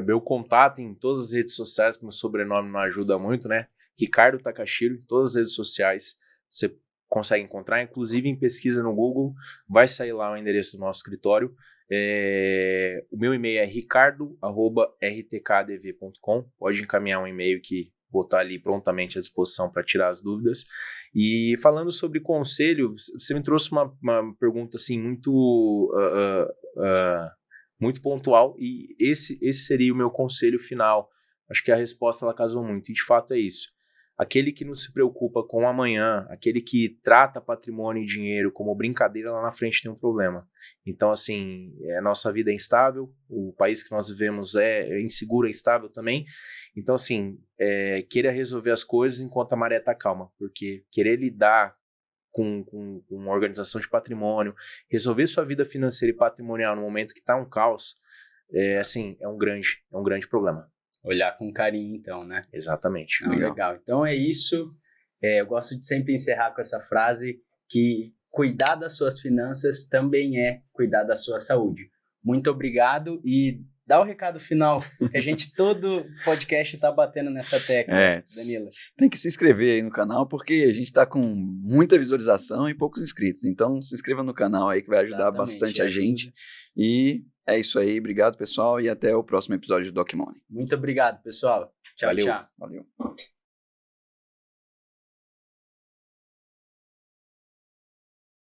meu contato em todas as redes sociais, meu sobrenome não ajuda muito, né? Ricardo Takashiro, em todas as redes sociais, você consegue encontrar, inclusive em pesquisa no Google, vai sair lá o endereço do nosso escritório. O meu e-mail é ricardo@rtkdv.com, pode encaminhar um e-mail que vou estar ali prontamente à disposição para tirar as dúvidas. E falando sobre conselho, você me trouxe uma pergunta assim muito pontual, e esse seria o meu conselho final. Acho que a resposta ela casou muito, e de fato é isso. aquele que não se preocupa com o amanhã, aquele que trata patrimônio e dinheiro como brincadeira, lá na frente tem um problema. Então, assim, a nossa vida é instável, o país que nós vivemos é inseguro, é instável também. Então, assim, queira resolver as coisas enquanto a maré está calma, porque querer lidar com uma organização de patrimônio, resolver sua vida financeira e patrimonial no momento que está um caos, é um grande problema. Olhar com carinho, então, né? Exatamente. Legal. Então é isso. Eu gosto de sempre encerrar com essa frase que cuidar das suas finanças também é cuidar da sua saúde. Muito obrigado e dá o recado final, que a gente todo podcast tá batendo nessa tecla, Danilo. Tem que se inscrever aí no canal, porque a gente tá com muita visualização e poucos inscritos. Então se inscreva no canal aí que vai ajudar bastante a gente. E é isso aí, obrigado pessoal e até o próximo episódio do Doc Money. Muito obrigado, pessoal. Tchau, Valeu. tchau. Valeu.